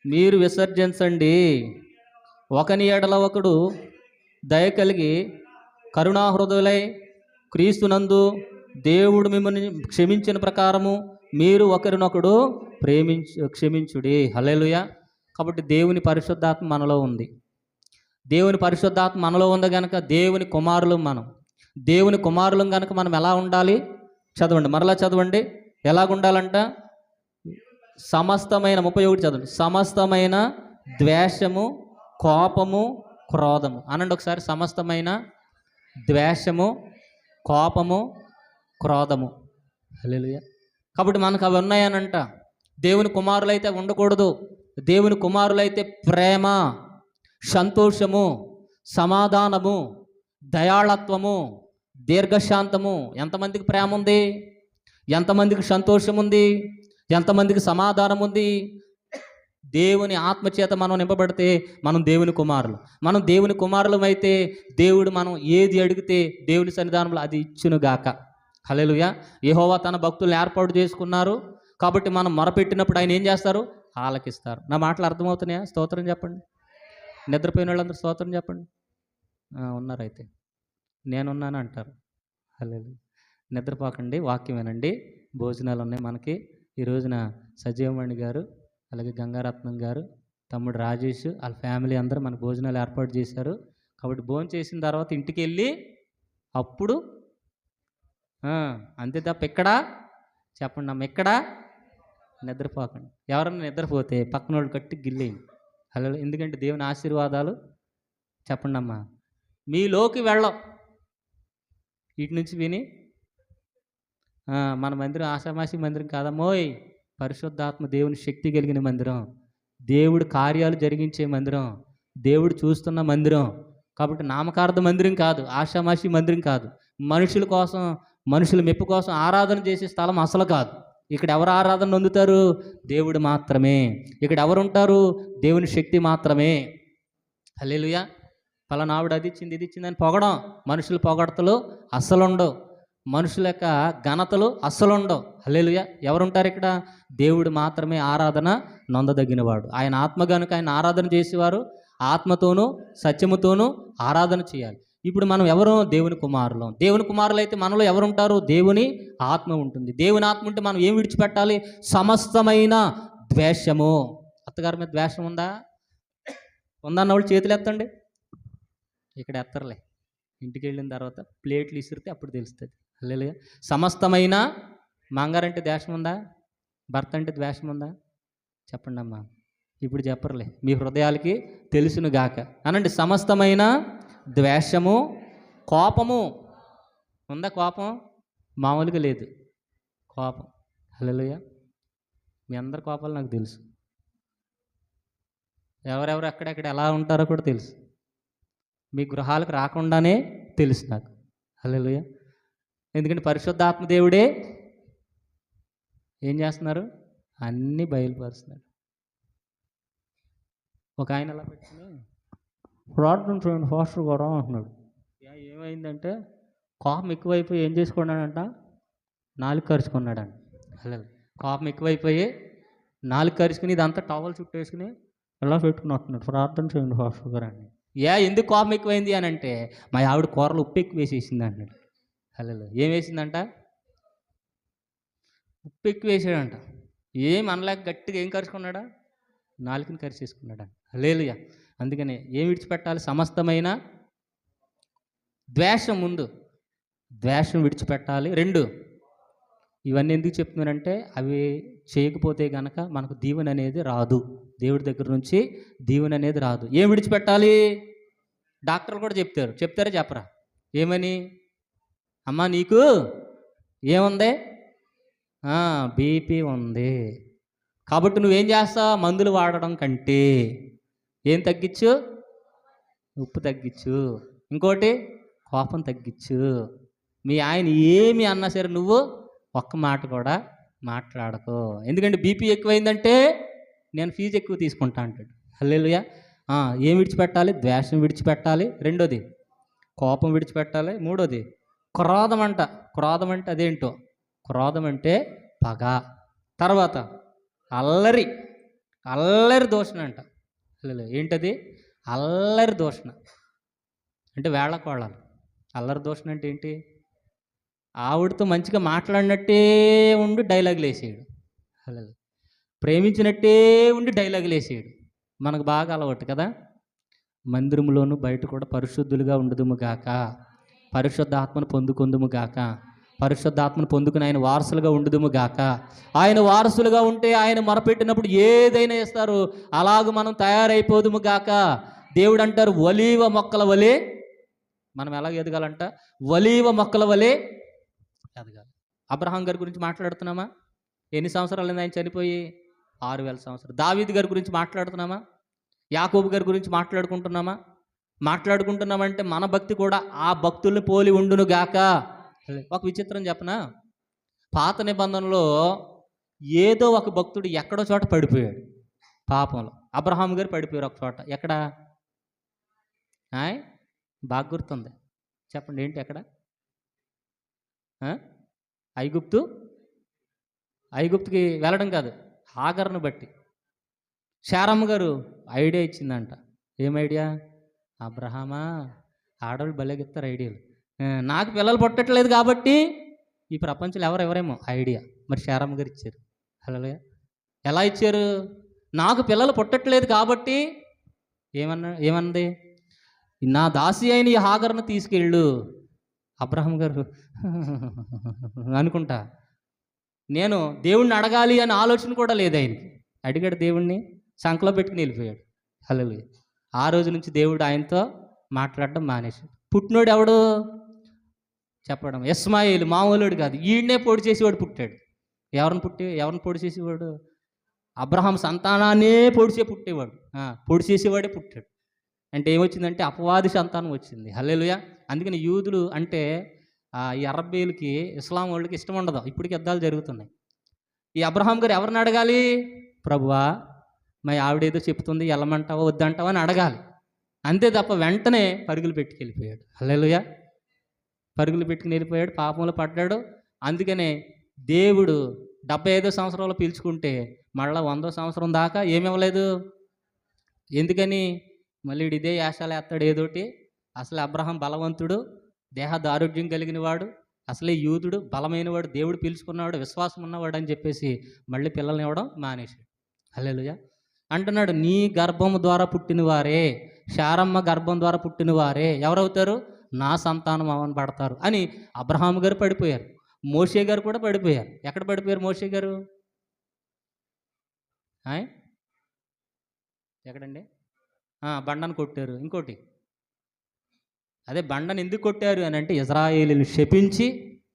మీరు విసర్జించండి. ఒకని ఎడల ఒకడు దయ కలిగి కరుణాహృదయులై క్రీస్తునందు దేవుడు మిమ్మల్ని క్షమించిన ప్రకారము మీరు ఒకరినొకడు క్షమించుడి. హల్లెలూయా. కాబట్టి దేవుని పరిశుద్ధాత్మ మనలో ఉంది. దేవుని పరిశుద్ధాత్మ మనలో ఉంది కనుక దేవుని కుమారులు మనం. దేవుని కుమారులం కనుక మనం ఎలా ఉండాలి? చదవండి, మరలా చదవండి. ఎలాగుండాలంట? సమస్తమైన 31 చదవండి. సమస్తమైన ద్వేషము, కోపము, క్రోధము అనండి ఒకసారి. సమస్తమైన ద్వేషము, కోపము, క్రోధము. హల్లెలూయా. కాబట్టి మనకు అవి ఉన్నాయనంట. దేవుని కుమారులైతే ఉండకూడదు. దేవుని కుమారులైతే ప్రేమ, సంతోషము, సమాధానము, దయాళత్వము, దీర్ఘశాంతము. ఎంతమందికి ప్రేమ ఉంది? ఎంతమందికి సంతోషం ఉంది? ఎంతమందికి సమాధానం ఉంది? దేవుని ఆత్మచేత మనం నింపబడితే మనం దేవుని కుమారులు. మనం దేవుని కుమారులం అయితే దేవుడు మనం ఏది అడిగితే దేవుని సన్నిధానంలో అది ఇచ్చునుగాక. హల్లెలూయా. యెహోవా తన భక్తులను ఏర్పాటు చేసుకున్నారు కాబట్టి మనం మొరపెట్టినప్పుడు ఆయన ఏం చేస్తారు? ఆలకిస్తారు. నా మాటలు అర్థమవుతున్నాయా? స్తోత్రం చెప్పండి. నిద్రపోయిన వాళ్ళందరూ స్తోత్రం చెప్పండి. ఉన్నారైతే నేనున్నాను అంటారు. హల్లెలూయా. నిద్రపోకండి, వాక్యం వినండి. భోజనాలు ఉన్నాయి మనకి. ఈ రోజున సజీవమణి గారు, అలాగే గంగారత్నం గారు, తమ్ముడు రాజేష్, వాళ్ళ ఫ్యామిలీ అందరూ మన భోజనాలు ఏర్పాటు చేశారు. కాబట్టి భోజనం చేసిన తర్వాత ఇంటికి వెళ్ళి అప్పుడు అంతే తప్ప ఎక్కడా చెప్పండి అమ్మ, ఎక్కడా నిద్రపోకండి. ఎవరన్నా నిద్రపోతే పక్కన వాళ్ళు కట్టి గిల్లేయండి. హలో. ఎందుకంటే దేవుని ఆశీర్వాదాలు చెప్పండి అమ్మా మీలోకి వెళ్ళం. వీటి నుంచి విని మన మందిరం ఆషామాషి మందిరం కాదమ్మోయ్. పరిశుద్ధాత్మ దేవుని శక్తి కలిగిన మందిరం, దేవుడు కార్యాలు జరిగించే మందిరం, దేవుడు చూస్తున్న మందిరం. కాబట్టి నామకార్థ మందిరం కాదు, ఆషామాషి మందిరం కాదు. మనుషుల కోసం, మనుషుల మెప్పు కోసం ఆరాధన చేసే స్థలం అసలు కాదు. ఇక్కడ ఎవరు ఆరాధన పొందుతారు? దేవుడు మాత్రమే. ఇక్కడ ఎవరు ఉంటారు? దేవుని శక్తి మాత్రమే. హల్లెలూయా. పలానా ఆవిడ అది ఇచ్చింది, ఇది ఇచ్చిందని పొగడం, మనుషుల పొగడతలు అస్సలుండవు, మనుషుల యొక్క ఘనతలు అస్సలుండవు. హల్లెలూయా. ఎవరుంటారు ఇక్కడ? దేవుడు మాత్రమే ఆరాధన నొందదగినవాడు. ఆయన ఆత్మ కనుక ఆయన ఆరాధన చేసేవారు ఆత్మతోనూ సత్యముతోనూ ఆరాధన చేయాలి. ఇప్పుడు మనం ఎవరు? దేవుని కుమారులం. దేవుని కుమారులు అయితే మనలో ఎవరుంటారు? దేవుని ఆత్మ ఉంటుంది. దేవుని ఆత్మ ఉంటే మనం ఏం విడిచిపెట్టాలి? సమస్తమైన ద్వేషము. అత్తగారి మీద ద్వేషం ఉందా? ఉందన్న వాళ్ళు చేతులు ఎత్తండి. ఇక్కడ ఎత్తర్లే, ఇంటికి వెళ్ళిన తర్వాత ప్లేట్లు ఇసిరితే అప్పుడు తెలుస్తుంది. హల్లెలూయా. సమస్తమైన మంగారంటే ద్వేషం ఉందా? భర్త అంటే ద్వేషం ఉందా? చెప్పండి అమ్మా. ఇప్పుడు చెప్పర్లే, మీ హృదయాలకి తెలుసును గాక అనండి. సమస్తమైన ద్వేషము, కోపము ఉందా? కోపం మామూలుగా లేదు, కోపం. హల్లెలూయా. మీ అందరి కోపాలు నాకు తెలుసు. ఎవరెవరు ఎక్కడెక్కడ ఎలా ఉంటారో కూడా తెలుసు. మీ గృహాలకు రాకుండానే తెలుసు నాకు. హల్లెలూయా. ఎందుకంటే పరిశుద్ధాత్మ దేవుడే ఏం చేస్తున్నారు? అన్నీ బయలుపరుస్తున్నాడు. ఒక ఆయన అలా పెట్టుకుని ప్రార్థన చేయండి ఫాస్టర్ గారు అంటున్నాడు. ఏమైందంటే కోపం ఎక్కువైపోయి ఏం చేసుకున్నాడంట? నాలుగు కరుచుకున్నాడంట. హలో. కోపం ఎక్కువైపోయి నాలుగు కరుచుకుని ఇదంతా టవల్ చుట్టేసుకుని ఎలా పెట్టుకుని వస్తున్నాడు. ప్రార్థన చేయండి ఫాస్టర్ గారు అని. ఎందుకు కోపం ఎక్కువైంది అని అంటే మా ఆవిడ కూరలు ఉప్పు ఎక్కువ వేసేసింది అంటున్నాడు. హలో. ఏం వేసిందంట? ఉప్పు ఎక్కువ వేసాడంట. ఏం అనలేక గట్టిగా ఏం కరుచుకున్నాడా? నాలుగుని కరిచేసుకున్నాడు. హల్లెలూయా. అందుకనే ఏం విడిచిపెట్టాలి? సమస్తమైన ద్వేషం. ముందు ద్వేషం విడిచిపెట్టాలి. 2, ఇవన్నీ ఎందుకు చెప్తున్నానంటే అవి చేయకపోతే కనుక మనకు దీవెన అనేది రాదు. దేవుడి దగ్గర నుంచి దీవెన అనేది రాదు. ఏం విడిచిపెట్టాలి? డాక్టర్లు కూడా చెప్తారా చెప్పరా? ఏమని? అమ్మా నీకు ఏముంది? బీపీ ఉంది. కాబట్టి నువ్వేం చేస్తావు? మందులు వాడడం కంటే ఏం తగ్గించు? ఉప్పు తగ్గించు. ఇంకోటి కోపం తగ్గించు. మీ ఆయన ఏమి అన్నా సరే నువ్వు ఒక్క మాట కూడా మాట్లాడకు. ఎందుకంటే బీపీ ఎక్కువైందంటే నేను ఫీజు ఎక్కువ తీసుకుంటా అంటాడు. హల్లెలూయా. ఏం విడిచిపెట్టాలి? ద్వేషం విడిచిపెట్టాలి. 2ది కోపం విడిచిపెట్టాలి. 3ది క్రోధం అంట. క్రోధం అంటే అదేంటో క్రోధం అంటే పగ. తర్వాత అల్లరి, అల్లరి దూషణ అంట. ఏంటది? అల్లరి దూషణ అంటే వేళకోళాలు. అల్లరి దూషణ అంటే ఏంటి? ఆవిడతో మంచిగా మాట్లాడినట్టే ఉండి డైలాగులు వేసేయడు. ప్రేమించినట్టే ఉండి డైలాగులు వేసేయడు. మనకు బాగా అలవాటు కదా. మందిరంలోను బయట కూడా పరిశుద్ధులుగా ఉండుదుము గాక, పరిశుద్ధాత్మను పొందుకుందుము గాక, పరిశుద్ధాత్మను పొందుకుని ఆయన వారసులుగా ఉండుదుము గాక. ఆయన వారసులుగా ఉంటే ఆయన మొరపెట్టినప్పుడు ఏదైనా ఇస్తారు. అలాగ మనం తయారైపోదుము గాక. దేవుడు అంటారు, ఒలీవ మొక్కల వలె మనం ఎలాగ ఎదగాలంట? ఒలీవ మొక్కల వలె ఎదగాలి. అబ్రహాం గారి గురించి మాట్లాడుతున్నామా? ఎన్ని సంవత్సరాలు ఆయన చనిపోయి? 6000 సంవత్సరాలు. దావీదు గారి గురించి మాట్లాడుతున్నామా? యాకోబు గారి గురించి మాట్లాడుకుంటున్నామంటే మన భక్తి కూడా ఆ భక్తుల్ని పోలి ఉండును గాక. ఒక విచిత్రం చెప్పనా? పాత నిబంధనలో ఏదో ఒక భక్తుడు ఎక్కడో చోట పడిపోయాడు పాపంలో. అబ్రహాం గారు పడిపోయారు ఒక చోట. ఎక్కడ? బాగా గుర్తుంది, చెప్పండి. ఏంటి ఎక్కడ? ఐగుప్తుకి వెళ్ళడం కాదు, హాగర్ను బట్టి. శారమ్మ గారు ఐడియా ఇచ్చిందంట. ఏం ఐడియా? అబ్రహామా, ఆడవాళ్ళు భలేగిస్తారు ఐడియాలు. నాకు పిల్లలు పుట్టట్లేదు కాబట్టి ఈ ప్రపంచంలో ఎవరెవరేమో ఐడియా. మరి శారమ్మ గారు ఇచ్చారు. హలో, ఎలా ఇచ్చారు? నాకు పిల్లలు పుట్టట్లేదు కాబట్టి ఏమన్నది? నా దాసి అయిన ఈ హాగర్ను తీసుకెళ్ళు. అబ్రహాం గారు అనుకుంటా, నేను దేవుణ్ణి అడగాలి అనే ఆలోచన కూడా లేదు ఆయనకి. అడిగాడు దేవుణ్ణి, సంకలో పెట్టుకుని వెళ్ళిపోయాడు. హల్లెలూయా. ఆ రోజు నుంచి దేవుడు ఆయనతో మాట్లాడడం మానేశాడు. పుట్టినోడు ఎవడు చెప్పడం? ఇస్మాయిలు మామూలుడు కాదు, ఈయన్నే పొడి చేసేవాడు పుట్టాడు. ఎవరిని పొడి చేసేవాడు? అబ్రహాం సంతానాన్నే పుట్టేవాడు. పొడి చేసేవాడే పుట్టాడు. అంటే ఏమొచ్చిందంటే అపవాది సంతానం వచ్చింది. హల్లెలూయా. అందుకని యూదులు అంటే ఈ అరబ్బీలకి, ఇస్లాం వాళ్ళకి ఇష్టం ఉండదు. ఇప్పటికి యుద్ధాలు జరుగుతున్నాయి. ఈ అబ్రహాం గారు ఎవరిని అడగాలి? ప్రభువా, మా ఆవిడేదో చెప్తుంది, వెళ్ళమంటావా వద్దంటావా అని అడగాలి. అంతే తప్ప వెంటనే పరుగులు పెట్టుకెళ్ళిపోయాడు. హల్లెలూయా. పరుగులు పెట్టుకుని వెళ్ళిపోయాడు, పాపంలో పడ్డాడు. అందుకనే దేవుడు 75 సంవత్సరాలు పీల్చుకుంటే మళ్ళీ 100వ సంవత్సరం దాకా ఏమివ్వలేదు. ఎందుకని? మళ్ళీ ఇదే యాశాలు వేస్తాడు ఏదోటి. అసలు అబ్రహాం బలవంతుడు, దేహ దారుఢ్యం కలిగిన వాడు, అసలే యూదుడు, బలమైన వాడు, దేవుడు పిలుచుకున్నవాడు, విశ్వాసం ఉన్నవాడు అని చెప్పేసి మళ్ళీ పిల్లల్ని ఇవ్వడం మానేశాడు. హల్లెలూయా. అంటున్నాడు, నీ గర్భము ద్వారా పుట్టిన వారే, శారమ్మ గర్భం ద్వారా పుట్టిన వారే ఎవరవుతారు? నా సంతానం అవని పడతారు అని అబ్రహాం గారు పడిపోయారు. మోషే గారు కూడా పడిపోయారు. ఎక్కడ పడిపోయారు మోషే గారు? ఎక్కడండి? బండను కొట్టారు. ఇంకోటి అదే బండను ఎందుకు కొట్టారు అని అంటే ఇజ్రాయేలీని శపించి,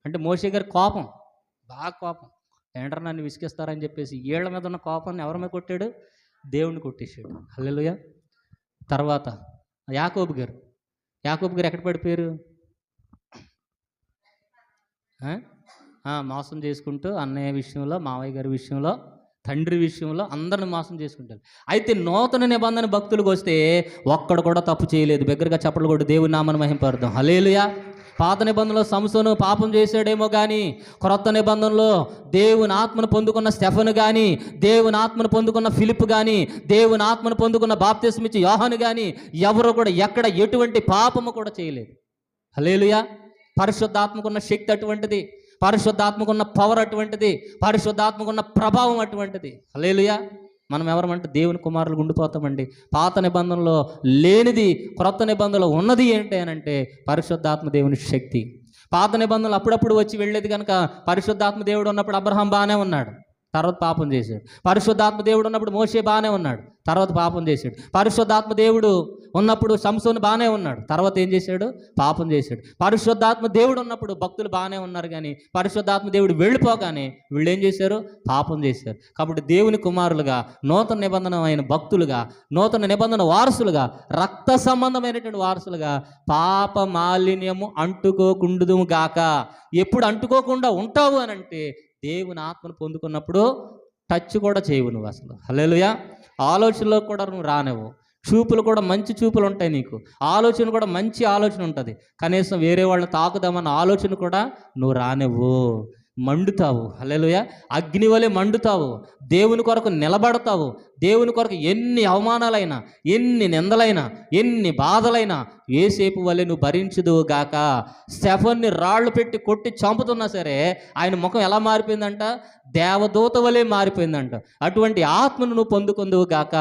అంటే మోషే గారి కోపం, బాగా కోపం, ఏంటన్నా నన్ను విసిగిస్తారని చెప్పేసి ఏళ్ల మీద ఉన్న కోపాన్ని ఎవరి మీద కొట్టాడు? దేవుణ్ణి కొట్టేశాడు. హల్లెలూయా. తర్వాత యాకోబు గారు ఎక్కడ పడిపోయారు? మోసం చేసుకుంటూ అన్నయ్య విషయంలో, మావయ్య గారి విషయంలో, తండ్రి విషయంలో అందరిని మోసం చేసుకుంటారు. అయితే నూతన నిబంధన భక్తులకు వస్తే ఒక్కడు కూడా తప్పు చేయలేదు. దగ్గరగా చెప్పలు కూడా దేవుని నామను మహింపరుద్దాం. హల్లెలూయా. పాత నిబంధనలో సంసోను పాపం చేశాడేమో కానీ, క్రొత్త నిబంధనలో దేవుని ఆత్మను పొందుకున్న స్టెఫను కానీ, దేవుని ఆత్మను పొందుకున్న ఫిలిప్ కానీ, దేవుని ఆత్మను పొందుకున్న బాప్తిస్మ ఇచ్చే యోహాను కానీ ఎవరు కూడా ఎక్కడ ఎటువంటి పాపము కూడా చేయలేదు. హల్లెలూయా. పరిశుద్ధాత్మకున్న శక్తి అటువంటిది, పరిశుద్ధాత్మకున్న పవర్ అటువంటిది, పరిశుద్ధాత్మకున్న ప్రభావం అటువంటిది. హల్లెలూయా. మనం ఎవరమంటే దేవుని కుమారులు ఉండిపోతామండి. పాత నిబంధనలో లేనిది క్రొత్త నిబంధనలో ఉన్నది ఏంటి అని అంటే పరిశుద్ధాత్మ దేవుని శక్తి. పాత నిబంధనలు అప్పుడప్పుడు వచ్చి వెళ్ళేది కనుక పరిశుద్ధాత్మ దేవుడు ఉన్నప్పుడు అబ్రహాం బాగానే ఉన్నాడు, తర్వాత పాపం చేశాడు. పరిశుద్ధాత్మ దేవుడు ఉన్నప్పుడు మోషే బాగానే ఉన్నాడు, తర్వాత పాపం చేశాడు. పరిశుద్ధాత్మ దేవుడు ఉన్నప్పుడు సంసోను బాగానే ఉన్నాడు, తర్వాత ఏం చేశాడు? పాపం చేశాడు. పరిశుద్ధాత్మ దేవుడు ఉన్నప్పుడు భక్తులు బాగానే ఉన్నారు, కానీ పరిశుద్ధాత్మ దేవుడు వెళ్ళిపోగానే వీళ్ళు ఏం చేశారు? పాపం చేశారు. కాబట్టి దేవుని కుమారులుగా, నూతన నిబంధన అయిన భక్తులుగా, నూతన నిబంధన వారసులుగా, రక్త సంబంధమైనటువంటి వారసులుగా పాప మాలిన్యము అంటుకోకుండుదు గాక. ఎప్పుడు అంటుకోకుండా ఉంటావు అని అంటే దేవుని ఆత్మను పొందుకున్నప్పుడు టచ్ కూడా చేయవు నువ్వు అసలు. హల్లెలూయా. ఆలోచనలో కూడా నువ్వు రానివ్వు. చూపులు కూడా మంచి చూపులు ఉంటాయి నీకు, ఆలోచన కూడా మంచి ఆలోచన ఉంటుంది. కనీసం వేరే వాళ్ళని తాకుదామన్న ఆలోచన కూడా నువ్వు రానివ్వు. మండుతావు. హల్లెలూయా. అగ్ని వలె మండుతావు. దేవుని కొరకు నిలబడతావు. దేవుని కొరకు ఎన్ని అవమానాలైనా, ఎన్ని నిందలైనా, ఎన్ని బాధలైనా యోసేపు వలె నువ్వు భరించుదువు గాక. స్టెఫన్ని రాళ్ళు పెట్టి కొట్టి చంపుతున్నా సరే ఆయన ముఖం ఎలా మారిపోయిందంట? దేవదూత వలె మారిపోయిందంట. అటువంటి ఆత్మను నువ్వు పొందుకుందువు గాక.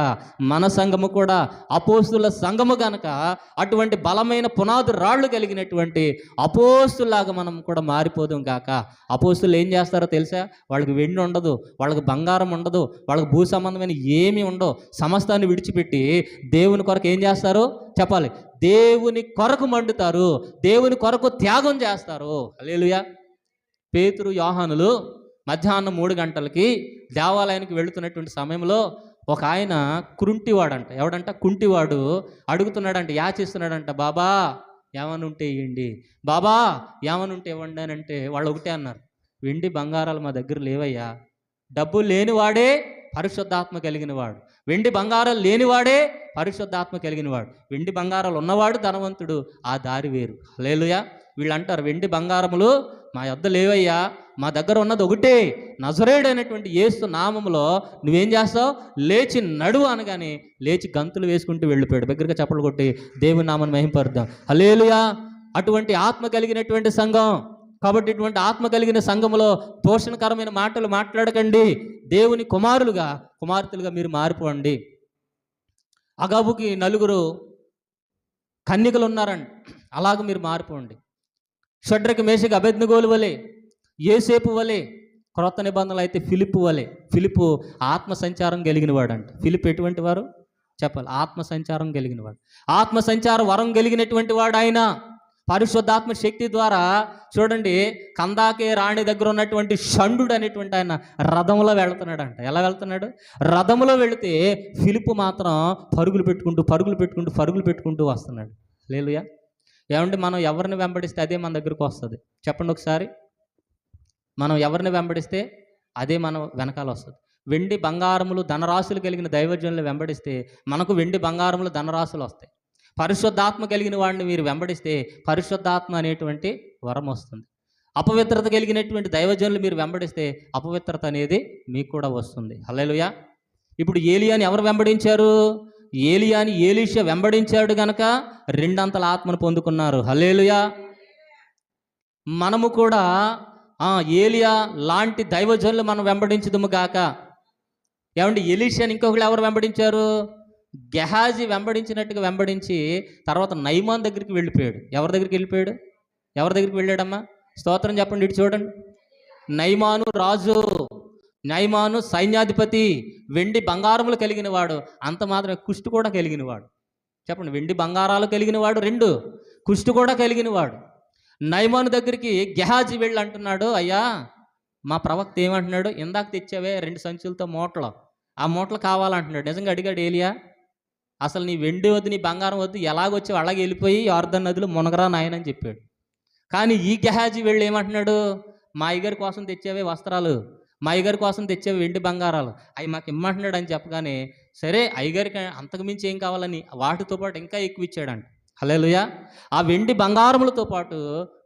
మన సంఘము కూడా అపోస్తుల సంఘము గనక అటువంటి బలమైన పునాది రాళ్ళు కలిగినటువంటి అపోస్తులాగా మనం కూడా మారిపోదాం గాక. అపోస్తులు ఏం చేస్తారో తెలుసా? వాళ్ళకి వెండి ఉండదు, వాళ్ళకి బంగారం ఉండదు, వాళ్ళకి భూ సంబంధమైన ఏమీ ఉండవు. సమస్తాన్ని విడిచిపెట్టి దేవుని కొరకు ఏం చేస్తారు చెప్పాలి? దేవుని కొరకు మండుతారు, దేవుని కొరకు త్యాగం చేస్తారు. హల్లెలూయా. పేతురు యోహానులు మధ్యాహ్నం 3 గంటలకి దేవాలయానికి వెళుతున్నటువంటి సమయంలో ఒక ఆయన కుంటివాడంట. ఎవడంట? కుంటివాడు అడుగుతున్నాడంట, యాచిస్తున్నాడంట, బాబా ఏమని ఉంటే ఇవ్వండి, బాబా ఏమని ఉంటే ఇవ్వండి అని. అంటే వాళ్ళు ఒకటే అన్నారు, వెండి బంగారాలు మా దగ్గర లేవయ్యా. డబ్బులు లేనివాడే పరిశుద్ధాత్మ కలిగినవాడు, వెండి బంగారాలు లేనివాడే పరిశుద్ధాత్మ కలిగినవాడు. వెండి బంగారాలు ఉన్నవాడు ధనవంతుడు, ఆ దారి వేరు. హల్లెలూయా. వీళ్ళు అంటారు, వెండి బంగారములు మా యొద్ద లేవయ్యా, మా దగ్గర ఉన్నది ఒకటే, నజరేయుడైనటువంటి యేసు నామములో నువ్వేం చేస్తావు? లేచి నడువు అనగానే లేచి గంతులు వేసుకుంటూ వెళ్ళిపోయాడు. దగ్గరగా చప్పట్లు కొట్టి దేవుని నామని మహింపరుద్దాం. హల్లెలూయా. అటువంటి ఆత్మ కలిగినటువంటి సంఘం. కాబట్టి ఇటువంటి ఆత్మ కలిగిన సంఘములో దోషణకరమైన మాటలు మాట్లాడకండి. దేవుని కుమారులుగా, కుమార్తెలుగా మీరు మారిపోండి. అగాబుకి 4 కన్యకలు ఉన్నారండి, అలాగ మీరు మారిపోండి. షడ్రకు మేషకు అబేద్నెగోలు వలె, యోసేపు వలె, క్రొత్త నిబంధనలు అయితే ఫిలిప్పు వలె. ఫిలిప్పు ఆత్మ సంచారం కలిగిన వాడు అంట. ఫిలిప్ ఎటువంటి వారు చెప్పాలి? ఆత్మ సంచారం కలిగిన వాడు. ఆత్మ సంచార వరం కలిగినటువంటి వాడు ఆయన. పరిశుద్ధాత్మ శక్తి ద్వారా చూడండి, కందాకే రాణి దగ్గర ఉన్నటువంటి షండు అనేటువంటి ఆయన రథంలో వెళ్తున్నాడు అంట. ఎలా వెళ్తున్నాడు? రథంలో వెళితే ఫిలిప్పు మాత్రం పరుగులు పెట్టుకుంటూ వస్తున్నాడు. హల్లెలూయా. ఏమంటే మనం ఎవరిని వెంబడిస్తే అదే మన దగ్గరకు వస్తుంది. చెప్పండి ఒకసారి. మనం ఎవరిని వెంబడిస్తే అదే మనం వెనకాల వస్తుంది. వెండి బంగారములు ధనరాశులు కలిగిన దైవజనులు వెంబడిస్తే మనకు వెండి బంగారములు ధనరాశులు వస్తాయి. పరిశుద్ధాత్మ కలిగిన వాడిని మీరు వెంబడిస్తే పరిశుద్ధాత్మ అనేటువంటి వరం వస్తుంది. అపవిత్రత కలిగినటువంటి దైవజనులు మీరు వెంబడిస్తే అపవిత్రత అనేది మీకు కూడా వస్తుంది. హల్లెలూయా. ఇప్పుడు ఏలియాని ఎవరు వెంబడించారు? ఏలియాని ఏలీషా వెంబడించాడు గనక 2 అంతల ఆత్మను పొందుకున్నారు. హల్లెలూయా. మనము కూడా ఏలియా లాంటి దైవజనులు మనం వెంబడించుదుము గాక. ఏమంటే ఎలీషాని ఇంకొకరు ఎవరు వెంబడించారు? గెహాజీ వెంబడించినట్టుగా వెంబడించి తర్వాత నయమాన్ దగ్గరికి వెళ్ళిపోయాడు. ఎవరి దగ్గరికి వెళ్ళిపోయాడు? ఎవరి దగ్గరికి వెళ్ళాడమ్మా? స్తోత్రం చెప్పండి. ఇటు చూడండి. నయమాను రాజు, నయమాను సైన్యాధిపతి, వెండి బంగారములు కలిగిన వాడు. అంత మాత్రమే కుష్టు కూడా కలిగిన వాడు. చెప్పండి. వెండి బంగారాలు కలిగిన వాడు 2, కుష్టు కూడా కలిగిన వాడు. నయమాను దగ్గరికి గెహాజీ వెళ్ళి అంటున్నాడు, అయ్యా మా ప్రవక్త ఏమంటున్నాడు? ఇందాక తెచ్చావే 2 సంచులతో మూటలు, ఆ మూటలు కావాలంటున్నాడు. నిజంగా అడిగాడు ఏలియా? అసలు నీ వెండి వద్దు, నీ బంగారం వద్దు, ఎలాగొచ్చావు అలాగే వెళ్ళిపోయి యోర్దాను నదిలో మునగరా నాయనని చెప్పాడు. కానీ ఈ గెహాజీ వెళ్ళి ఏమంటున్నాడు? మా అయ్యగారి కోసం తెచ్చావే వస్త్రాలు, మా అయ్యగారి కోసం తెచ్చావే వెండి బంగారాలు, అవి మాకు ఇమ్మంటున్నాడు అని చెప్పగానే సరే అయ్యగారికి అంతకుమించి ఏం కావాలని వాటితో పాటు ఇంకా ఎక్కువ ఇచ్చాడంట. హల్లెలూయా. ఆ వెండి బంగారములతో పాటు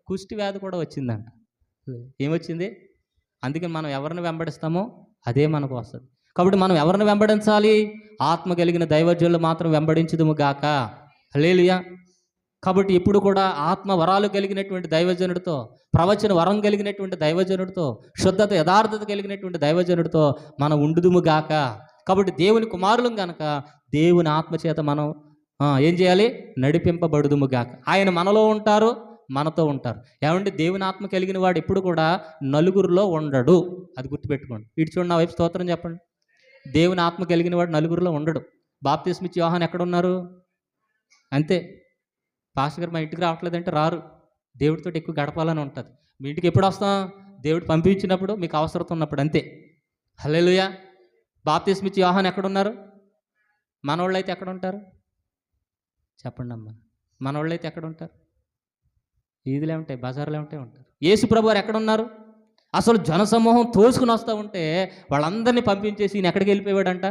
కుష్టి వ్యాధి కూడా వచ్చిందంట. ఏమొచ్చింది? అందుకే మనం ఎవరిని వెంబడిస్తామో అదే మనకు వస్తుంది. కాబట్టి మనం ఎవరిని వెంబడించాలి? ఆత్మ కలిగిన దైవజనులు మాత్రం వెంబడించుదుము గాక. హల్లెలూయా. కాబట్టి ఇప్పుడు కూడా ఆత్మ వరాలు కలిగినటువంటి దైవజనుడితో, ప్రవచన వరం కలిగినటువంటి దైవజనుడితో, శుద్ధత యథార్థత కలిగినటువంటి దైవజనుడితో మనం ఉండుదుము గాక. కాబట్టి దేవుని కుమారులం గనక దేవుని ఆత్మచేత మనం ఏం చేయాలి? నడిపింపబడుదుము గాక. ఆయన మనలో ఉంటారు, మనతో ఉంటారు. ఏమంటే దేవుని ఆత్మ కలిగిన వాడు ఎప్పుడు కూడా నలుగురిలో ఉండడు. అది గుర్తుపెట్టుకోండి. ఇటు చూడండి, నా వైపు స్తోత్రం చెప్పండి. దేవుని ఆత్మ కలిగిన వాడు నలుగురిలో ఉండడు. బాప్తిస్మ ఇచ్చే యోహాను ఎక్కడున్నారు? అంతే. పాస్టర్ గారు మా ఇంటికి రావట్లేదంటే రారు. దేవుడితో ఎక్కువ గడపాలని ఉంటుంది. మీ ఇంటికి ఎప్పుడు వస్తాం? దేవుడు పంపించినప్పుడు, మీకు అవసరం ఉన్నప్పుడు, అంతే. హల్లెలూయా. బాప్తిస్మ ఇచ్చే యోహాను ఎక్కడున్నారు? మనోళ్ళు అయితే ఎక్కడ ఉంటారు? చెప్పండి అమ్మా. మనోళ్ళు అయితే ఎక్కడ ఉంటారు? వీధులే ఉంటాయి, బజార్లే ఉంటారు. యేసు ప్రభు వారు ఎక్కడ ఉన్నారు? అసలు జనసమూహం తోసుకుని వస్తూ ఉంటే వాళ్ళందరినీ పంపించేసి ఈయన ఎక్కడికి వెళ్ళిపోయాడంట?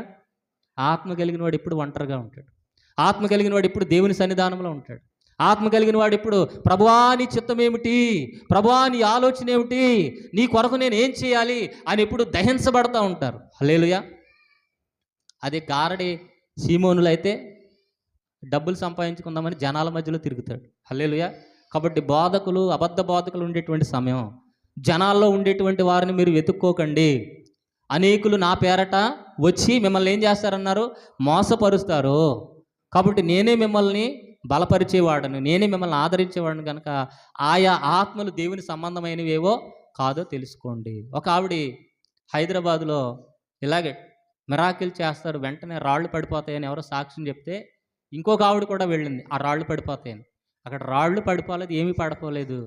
ఆత్మ కలిగిన వాడు ఎప్పుడు ఒంటరిగా ఉంటాడు. ఆత్మ కలిగిన వాడు ఎప్పుడు దేవుని సన్నిధానంలో ఉంటాడు. ఆత్మ కలిగిన వాడు ఇప్పుడు ప్రభువా నీ చిత్తం ఏమిటి, ప్రభువా నీ ఆలోచన ఏమిటి, నీ కొరకు నేను ఏం చేయాలి అని ఎప్పుడు దహించబడతా ఉంటారు. హల్లెలూయా. అదే గారడి సీమోనులు అయితే డబ్బులు సంపాదించుకుందామని జనాల మధ్యలో తిరుగుతాడు. హల్లెలూయా. కాబట్టి బోధకులు, అబద్ధ బోధకులు ఉండేటువంటి సమయం, జనాల్లో ఉండేటువంటి వారిని మీరు వెతుక్కోకండి. అనేకులు నా పేరట వచ్చి మిమ్మల్ని ఏం చేస్తారన్నారు, మోసపరుస్తారు. కాబట్టి నేనే మిమ్మల్ని బలపరిచేవాడను, నేనే మిమ్మల్ని ఆదరించేవాడను కనుక ఆయా ఆత్మలు దేవుని సంబంధమైనవేవో కాదో తెలుసుకోండి. ఒక ఆవిడ హైదరాబాదులో ఇలాగే మిరాకిల్ చేస్తారు, వెంటనే రాళ్ళు పడిపోతాయని ఎవరో సాక్ష్యం చెప్తే ఇంకొక ఆవిడ కూడా వెళ్ళింది ఆ రాళ్ళు పడిపోతాయని. అక్కడ రాళ్ళు పడిపోలేదు, ఏమీ పడిపోలేదు.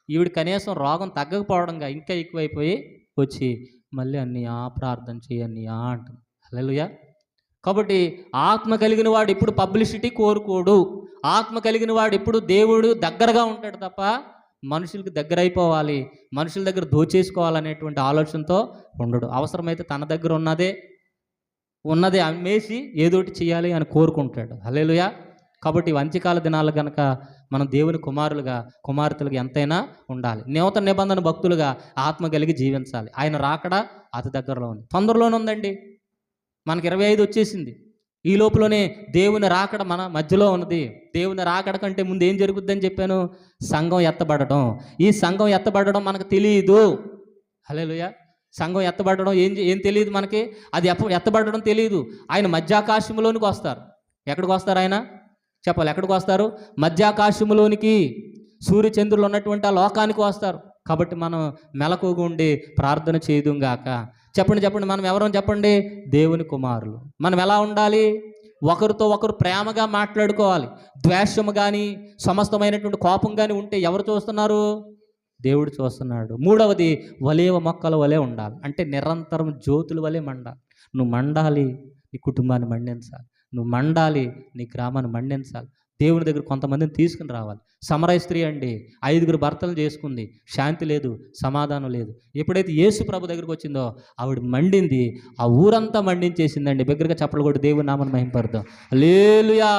ఈవిడ కనీసం రోగం తగ్గకపోవడంగా ఇంకా ఎక్కువైపోయి వచ్చి మళ్ళీ అన్నయ్యా ప్రార్థన చేయన్నయ్యా అంటుంది. హల్లెలూయా. కాబట్టి ఆత్మ కలిగిన వాడు ఎప్పుడు పబ్లిసిటీ కోరుకోడు. ఆత్మ కలిగిన వాడు ఎప్పుడు దేవుడు దగ్గరగా ఉంటాడు తప్ప మనుషులకు దగ్గర అయిపోవాలి, మనుషుల దగ్గర దోచేసుకోవాలనేటువంటి ఆలోచనతో ఉండడు. అవసరమైతే తన దగ్గర ఉన్నదే అమ్మేసి ఏదోటి చేయాలి అని కోరుకుంటాడు. హల్లెలూయా. కాబట్టి వంచకాల దినాలు కనుక మనం దేవుని కుమారులుగా, కుమార్తెలుగా ఎంతైనా ఉండాలి. నూతన నిబంధన భక్తులుగా ఆత్మ కలిగి జీవించాలి. ఆయన రాకడ అతి దగ్గరలో ఉంది, తొందరలోనే ఉందండి. మనకి 25 వచ్చేసింది. ఈ లోపలనే దేవుని రాకడ మన మధ్యలో ఉన్నది. దేవుని రాకడ కంటే ముందు ఏం జరుగుద్దని చెప్పాను, సంఘం ఎత్తబడడం. ఈ సంఘం ఎత్తబడడం మనకు తెలియదు. హల్లెలూయా. సంఘం ఎత్తబడడం ఏం తెలియదు మనకి, అది ఎత్తబడడం తెలియదు. ఆయన మధ్యాకాశంలోనికి వస్తారు. ఎక్కడికి వస్తారు ఆయన చెప్పాలి, ఎక్కడికి వస్తారు, మధ్యాకాశంలోనికి, సూర్యచంద్రులు ఉన్నటువంటి ఆ లోకానికి వస్తారు. కాబట్టి మనం మెలకుగా ఉండి ప్రార్థన చేయదుగాక. చెప్పండి మనం ఎవరో చెప్పండి, దేవుని కుమారులు. మనం ఎలా ఉండాలి, ఒకరితో ఒకరు ప్రేమగా మాట్లాడుకోవాలి. ద్వేషము కానీ సమస్తమైనటువంటి కోపం కానీ ఉంటే ఎవరు చూస్తున్నారు, దేవుడు చూస్తున్నాడు. మూడవది వలేవ మొక్కల వలె ఉండాలి. అంటే నిరంతరం జ్యోతుల వలె మండాలి. నువ్వు మండాలి, నీ కుటుంబాన్ని మండించాలి. నువ్వు మండాలి, నీ గ్రామాన్ని మండించాలి. దేవుని దగ్గర కొంతమందిని తీసుకుని రావాలి. సమరయ స్త్రీ అండి 5 భర్తలు చేసుకుంది, శాంతి లేదు, సమాధానం లేదు. ఎప్పుడైతే యేసు ప్రభు దగ్గరికి వచ్చిందో ఆవిడ మండింది, ఆ ఊరంతా మండించేసిందండి. బిగ్గరగా చప్పలు కొట్టి దేవుని నామమును మహిమపరుద్దాం. హల్లెలూయా.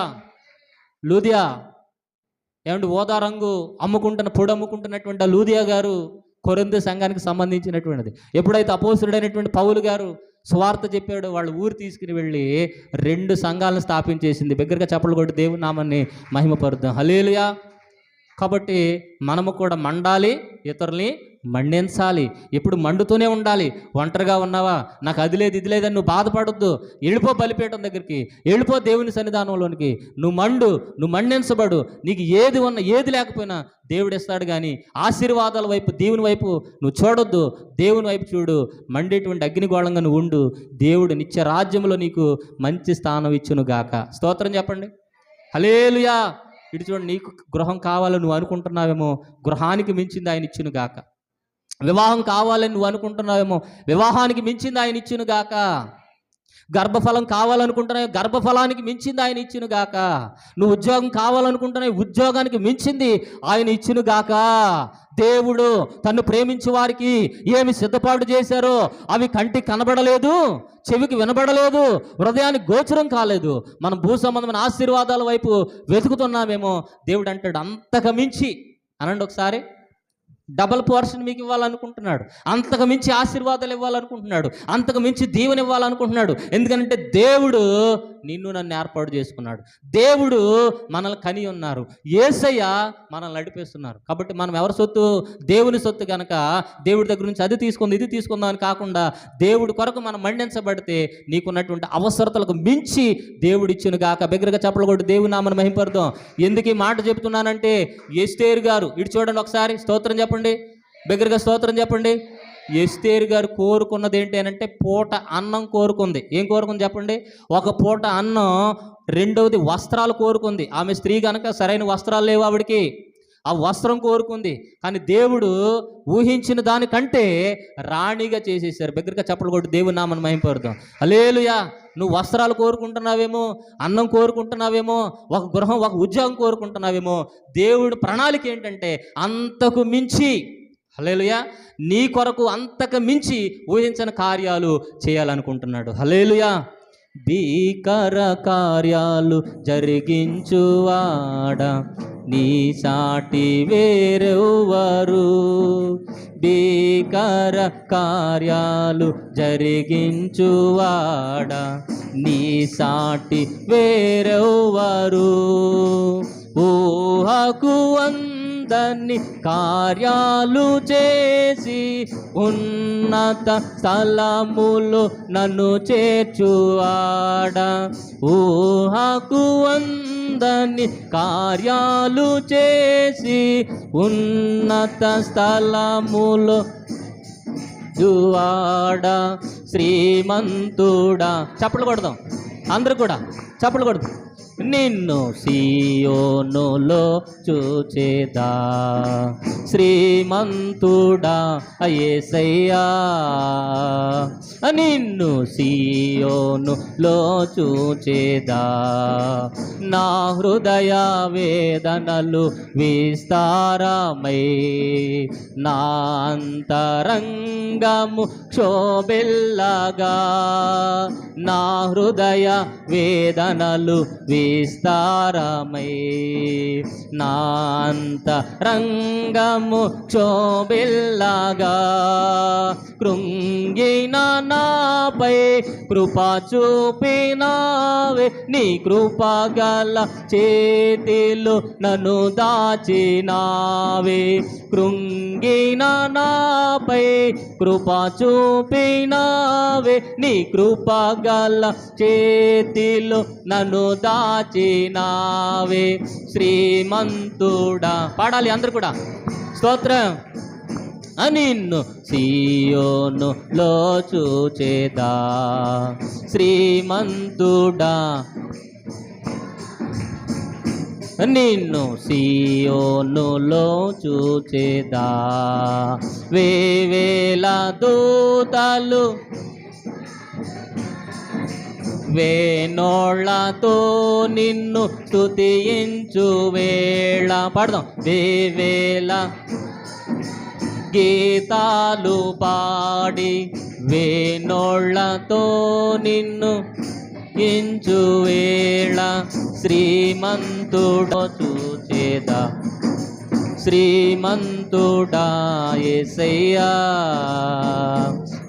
లూదియా ఏమంటే ఓదా రంగు పొడి అమ్ముకుంటున్నటువంటి ఆ లూదియా గారు కొరింథీ సంఘానికి సంబంధించినటువంటిది. ఎప్పుడైతే అపోస్తలుడైనటువంటి పౌలు గారు సువార్త చెప్పాడు, వాళ్ళ ఊరు తీసుకుని వెళ్ళి 2 సంఘాలను స్థాపించేసింది. బిగ్గరగా చప్పలు కొట్టి దేవుని నామాన్ని మహిమపరుద్దాం. హల్లెలూయా. కాబట్టి మనము కూడా మండాలి, ఇతరుల్ని మండించాలి. ఎప్పుడు మండుతూనే ఉండాలి. ఒంటరిగా ఉన్నావా, నాకు అది లేదు ఇది లేదని నువ్వు బాధపడొద్దు. వెళ్ళిపో బలిపీఠం దగ్గరికి, వెళ్ళిపో దేవుని సన్నిధానంలోనికి. నువ్వు మండించబడు. నీకు ఏది ఉన్నా ఏది లేకపోయినా దేవుడు ఇస్తాడు. కానీ ఆశీర్వాదాల వైపు, దేవుని వైపు నువ్వు చూడొద్దు, దేవుని వైపు చూడు. మండేటువంటి అగ్నిగోళంగా నువ్వు ఉండు. దేవుడు నిత్య రాజ్యంలో నీకు మంచి స్థానం ఇచ్చును గాక. స్తోత్రం చెప్పండి. హల్లెలూయా. ఇటు చూడండి, నీకు గృహం కావాలని నువ్వు అనుకుంటున్నావేమో, గృహానికి మించింది ఆయన ఇచ్చును గాక. వివాహం కావాలని నువ్వు అనుకుంటున్నావేమో, వివాహానికి మించింది ఆయన ఇచ్చును గాక. గర్భఫలం కావాలనుకుంటున్నావు, గర్భఫలానికి మించింది ఆయన ఇచ్చును గాక. నువ్వు ఉద్యోగం కావాలనుకుంటున్నావు, ఉద్యోగానికి మించింది ఆయన ఇచ్చును గాక. దేవుడు తన్ను ప్రేమించే వారికి ఏమి సిద్ధపాటు చేశారో అవి కంటికి కనబడలేదు, చెవికి వినబడలేదు, హృదయానికి గోచరం కాలేదు. మనం భూ సంబంధమైన ఆశీర్వాదాల వైపు వెతుకుతున్నామేమో. దేవుడు అంటాడు అంతకు మించి, అనండి ఒకసారి, డబల్ పోర్షన్ మీకు ఇవ్వాలనుకుంటున్నాడు. అంతకు మించి ఆశీర్వాదాలు ఇవ్వాలనుకుంటున్నాడు. అంతకు మించి దీవెన ఇవ్వాలనుకుంటున్నాడు. ఎందుకంటే దేవుడు నిన్ను నన్ను ఏర్పాటు చేసుకున్నాడు. దేవుడు మనల్ని కని ఉన్నారు. యేసయ్య మనల్ని నడిపేస్తున్నారు. కాబట్టి మనం ఎవరి సొత్తు, దేవుని సొత్తు కనుక దేవుడి దగ్గర నుంచి అది తీసుకుంది ఇది తీసుకుందాం అని కాకుండా దేవుడి కొరకు మనం మండించబడితే నీకున్నటువంటి అవసరతలకు మించి దేవుడు ఇచ్చును గాక. బిగ్గరగా చప్పలు కొట్టి దేవుని నామమును మహిమపరుద్దాం. ఎందుకు ఈ మాట చెప్తున్నానంటే, ఎస్తేరు గారు ఇటు చూడండి ఒకసారి, స్తోత్రం చెప్పండి, బిగ్గరగా స్తోత్రం చెప్పండి. ఎస్తేరు గారు కోరుకున్నది ఏంటి అని అంటే, పూట అన్నం కోరుకుంది. ఏం కోరుకుంది చెప్పండి, ఒక పూట అన్నం. రెండవది వస్త్రాలు కోరుకుంది. ఆమె స్త్రీ కనుక సరైన వస్త్రాలు లేవు ఆవిడికి, ఆ వస్త్రం కోరుకుంది. కానీ దేవుడు ఊహించిన దానికంటే రాణిగా చేసేసారు. బిగ్గరగా చప్పలు కొట్టి దేవుని నామమును మహిమపరుద్దాం. హల్లెలూయా. నువ్వు వస్త్రాలు కోరుకుంటున్నావేమో, అన్నం కోరుకుంటున్నావేమో, ఒక గృహం, ఒక ఉద్యోగం కోరుకుంటున్నావేమో. దేవుడు ప్రణాళిక ఏంటంటే అంతకు మించి, హల్లెలూయా, నీ కొరకు అంతకు మించి ఊహించని కార్యాలు చేయాలనుకుంటున్నాడు. హల్లెలూయా. భీకర కార్యాలు జరిగించువాడా, నీ సాటి వేరెవ్వరు. భీకర కార్యాలు జరిగించువాడా, నీ సాటి వేరెవ్వరు. ఊహకు అందని కార్యాలు చేసి ఉన్నత స్థలములో నన్ను చేర్చువాడా, ఊహకు అందని కార్యాలు చేసి ఉన్నత స్థలములో జువాడా, శ్రీమంతుడా. చప్పట్లు కొడదాం అందరూ కూడా, చప్పట్లు కొడదాం. నిన్ను సియోనులో చూచేదా, శ్రీమంతుడా యేసయ్యా. నిన్ను సియోనులో చూచేదా, నా హృదయ వేదనలు విస్తారమై, నా అంతరంగము క్షోభిల్లగా. నా హృదయ వేదనలు విస్తారమై, నా అంతరంగము క్షోభిల్లగా. కృంగిన నాపై కృప చూపినావే, నీ కృపగల చేతిలో నన్ను దాచినావే. కృంగిన నాపై కృప చూపినావే, నీ కృపగల చేతిలో నన్ను దాచినావే. శ్రీమంతుడా. పాడాలి అందరూ కూడా, స్తోత్రం. నిన్ను సియోనులో చూచేదా, శ్రీమంతుడా. నిన్ను సియోనులో చూచేదా, వేవేల దూతలు వేణోళ్లతో నిన్ను స్తుతించు వేళ. పాడదాం. వేవేల గీతాలు పాడి వేణోళ్లతో నిన్ను ఇంచు వేళ, శ్రీమంతుడా చూచేదా, శ్రీమంతుడా యేసయ్యా.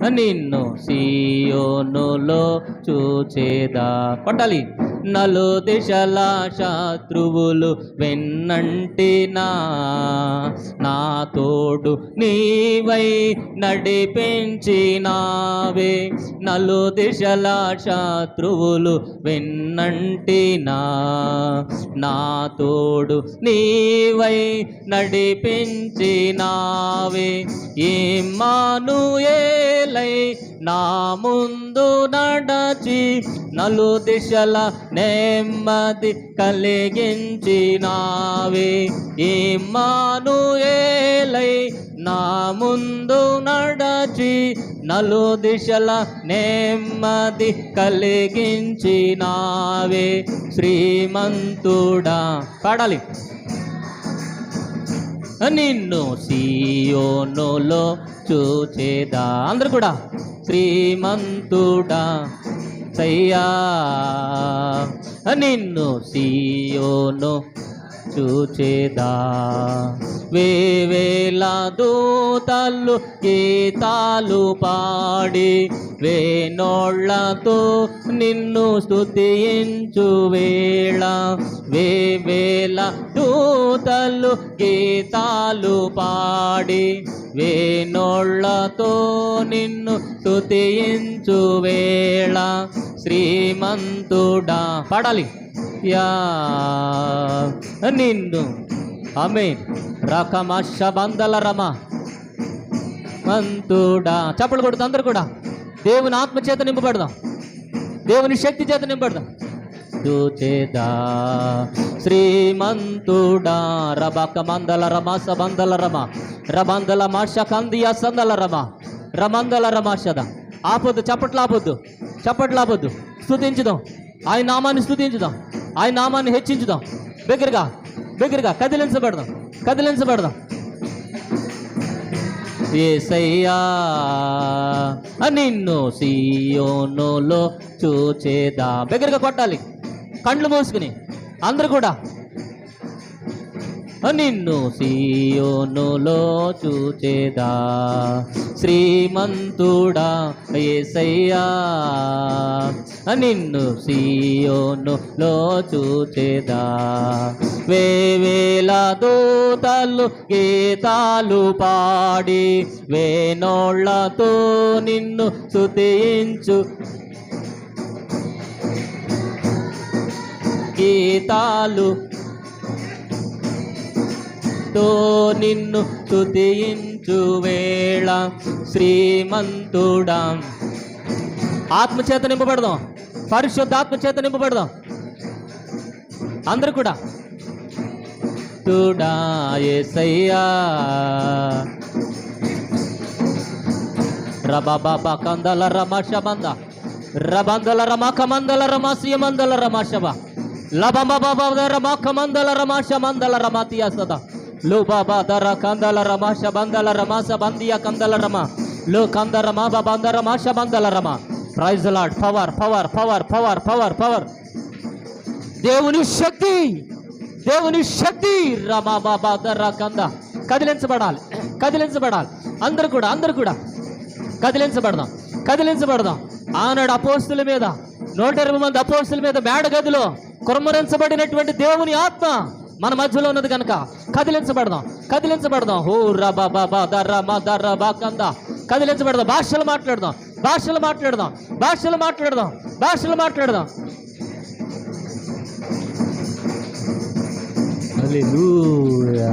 నిన్ను సియోనులో చూచేదా. కొట్టాలి. నలు దిశల శత్రువులు వెన్నంటినా, నా తోడు నీవై నడిపించినావే. నలు దిశల శత్రువులు వెన్నంటినా, నా తోడు నీవై నడిపించినావే. ఇమ్మానుయేలై నా ముందు నడచి, నలు దిశల నెమ్మది కలిగించినావే. ఇమ్మానుయేలై నా ముందు నడచి, నలు దిశల నెమ్మది కలిగించినావే. శ్రీమంతుడా. పాడాలి. నిన్ను సియోనులో చూచేదా. అందరూ కూడా, శ్రీమంతుడా సయ్యా. నిన్ను సియోను చూచేదా, వేవేల దూతలు గీతాలు పాడి వేణోళ్లతో నిన్ను స్తుతించు వేళ. వేవేల దూతలు గీతాలు పాడి వేణోళ్లతో నిన్ను స్తుతించు వేళ, శ్రీమంతుడా. పాడాలి. యా నిన్ను ఆమేన్. రకమశ బందల రమ మంతుడా. చప్పలు కొడుతూ అందరూ కూడా దేవుని ఆత్మ చేత నింపబడదాం, దేవుని శక్తి చేత నింపబడదాం. చూచేదా శ్రీమంతుడా. రబక మందల రమ సబందల రమ రబందల మాష కందియా సందల రమ రమందల రమాషద. ఆపొద్దు, చప్పట్లు ఆపొద్దు, చప్పట్లు ఆపొద్దు. స్తుతించుదాం, ఆయన నామాన్ని స్తుతించుదాం, ఆయన నామాన్ని హెచ్చించుదాం. బిగ్గరగా బిగ్గరగా కదిలించబడదాం, కదిలించబడదాం. యేసయ్యా నిన్ను సీయోనులో చూచేదా. దగ్గరగా కొట్టాలి, కళ్ళు మూసుకుని అందరూ కూడా. నిన్ను సీయోనులో చూచేదా, శ్రీమంతుడా యేసయ్యా నిన్ను సీయోనులో చూచేదా. వేవేల దూతలు గీతాలు పాడి వేనోళ్లతో నిన్ను స్తుతించు, గీతాలు తో నిన్ను స్తుతించు వేళ శ్రీమంతుడా. ఆత్మచేత నింపబడదాం, పరిశుద్ధాత్మ చేత నింపబడదాం అందరూ కూడా. తుడా యేసయ్యా రబాబా కందల రమశబంద రబందల రమకమందల రమసియమందల రమశబ లబమబద రమకమందల రమశమందల రమతియ సదా లో బాబా దర కందల రమాష బందల రమాస బందియ కందల రమ లో కంద రమ బంద రమాష బందల రమ. Praise Lord. Power power power power power power, దేవుని శక్తి, దేవుని శక్తి. రమా బాబా దర కంద కదిలించబడాలి, కదిలించబడాలి అందరూ కూడా, అందరూ కూడా కదిలించబడదాం, కదిలించబడదాం. ఆనాడు అపోస్తుల మీద 120 మంది అపోస్తుల మీద మేడగదిలో కుమ్మరించబడినటువంటి దేవుని ఆత్మ మన మధ్యలో ఉన్నది కనుక కదిలించబడదాం, కదిలించబడదాం. హో రబా బాబా దర్రమా దర్రబా కంద కదిలించబడదాం. భాషలు మాట్లాడదాం, భాషలు మాట్లాడదాం, భాషలు మాట్లాడదాం, భాషలు మాట్లాడదాం. హల్లెలూయా,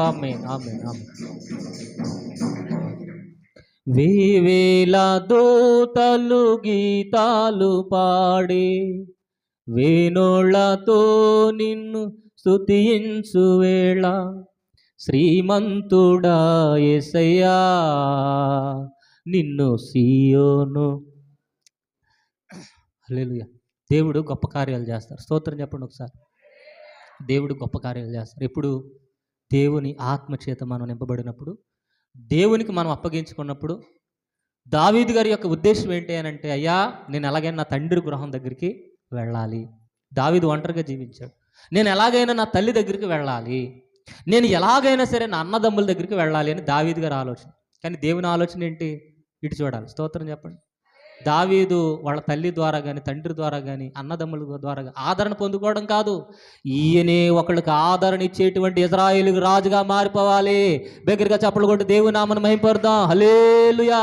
ఆమేన్, ఆమేన్, ఆమేన్. వేవేల దూతలు గీతాలు పాడి వేణోళ్లతో నిన్ను స్తుతించు వేళ శ్రీమంతుడా యేసయ్యా నిన్ను సీయోను. హల్లెలూయా. దేవుడు గొప్ప కార్యాలు చేస్తారు. స్తోత్రం చెప్పండి ఒకసారి. దేవుడు గొప్ప కార్యాలు చేస్తారు. ఎప్పుడు? దేవుని ఆత్మచేత మనం నింపబడినప్పుడు, దేవునికి మనం అప్పగించుకున్నప్పుడు. దావీదు గారి యొక్క ఉద్దేశం ఏంటి అని అంటే, అయ్యా నేను ఎలాగైనా నా తండ్రి గృహం దగ్గరికి వెళ్ళాలి. దావీదు ఒంటరిగా జీవించాడు. నేను ఎలాగైనా నా తల్లి దగ్గరికి వెళ్ళాలి, నేను ఎలాగైనా సరే నా అన్నదమ్ముల దగ్గరికి వెళ్ళాలి అని దావీదు గారి ఆలోచన. కానీ దేవుని ఆలోచన ఏంటి? ఇటు చూడాలి. స్తోత్రం చెప్పండి. దావీదు వాళ్ళ తల్లి ద్వారా కానీ, తండ్రి ద్వారా కానీ, అన్నదమ్ముల ద్వారా ఆదరణ పొందుకోవడం కాదు, ఈయనే ఒకళ్ళకి ఆదరణ ఇచ్చేటువంటి ఇజ్రాయేలుకి రాజుగా మారిపోవాలి. దగ్గరగా చప్పలు కొట్టి దేవుని నామమును మహింపరుద్దాం. హల్లెలూయా.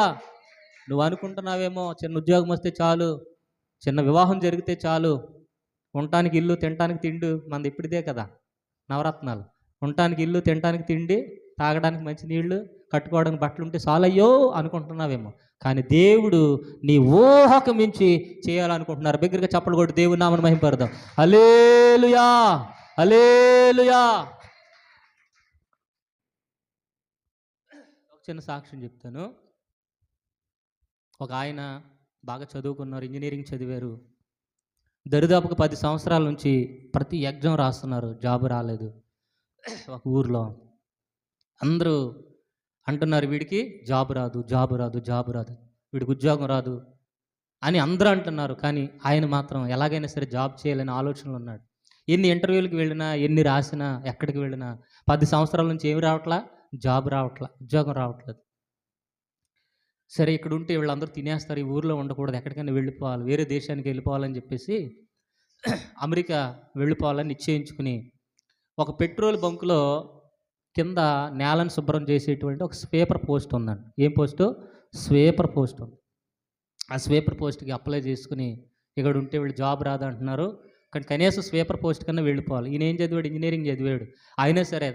నువ్వు అనుకుంటున్నావేమో చిన్న ఉద్యోగం వస్తే చాలు, చిన్న వివాహం జరిగితే చాలు, ఉండటానికి ఇల్లు తినటానికి తిండి, మనది ఇప్పుడిదే కదా నవరత్నాలు. ఉండటానికి ఇల్లు, తినటానికి తిండి, తాగడానికి మంచి నీళ్లు, కట్టుకోవడానికి బట్టలు ఉంటే చాలయ్యో అనుకుంటున్నావేమో. కానీ దేవుడు నీ ఊహకు మించి చేయాలనుకుంటున్నారు. దగ్గరగా చప్పలు కొట్టి దేవుని నామమును మహింపరుద్దాం. హల్లెలూయా, హల్లెలూయా. ఒక చిన్న సాక్ష్యం చెప్తాను. ఒక ఆయన బాగా చదువుకున్నారు, ఇంజనీరింగ్ చదివారు. దరిదాపుకు 10 సంవత్సరాల నుంచి ప్రతి ఎగ్జామ్ రాస్తున్నారు, జాబ్ రాలేదు. ఒక ఊర్లో అందరూ అంటున్నారు, వీడికి జాబ్ రాదు, జాబ్ రాదు, జాబ్ రాదు, వీడికి ఉద్యోగం రాదు అని అందరూ అంటున్నారు. కానీ ఆయన మాత్రం ఎలాగైనా సరే జాబ్ చేయాలని ఆలోచనలో ఉన్నాడు. ఎన్ని ఇంటర్వ్యూలకు వెళ్ళినా, ఎన్ని రాసినా, ఎక్కడికి వెళ్ళినా 10 సంవత్సరాల నుంచి ఏమి రావట్లా, జాబ్ రావట్లా, ఉద్యోగం రావట్లేదు. సరే ఇక్కడ ఉంటే వీళ్ళందరూ తినేస్తారు, ఈ ఊర్లో ఉండకూడదు, ఎక్కడికైనా వెళ్ళిపోవాలి, వేరే దేశానికి వెళ్ళిపోవాలని చెప్పేసి అమెరికా వెళ్ళిపోవాలని నిశ్చయించుకుని ఒక పెట్రోల్ బంకులో కింద నేలను శుభ్రం చేసేటువంటి ఒక స్వీపర్ పోస్ట్ ఉందండి. ఏం పోస్టు? స్వీపర్ పోస్ట్ ఉంది. ఆ స్వీపర్ పోస్ట్కి అప్లై చేసుకుని ఇక్కడ ఉంటే వీళ్ళు జాబ్ రాదంటున్నారు, కానీ కనీసం స్వీపర్ పోస్ట్ కన్నా వెళ్ళిపోవాలి. ఈయన ఏం చదివాడు? ఇంజనీరింగ్ చదివాడు. అయినా సరే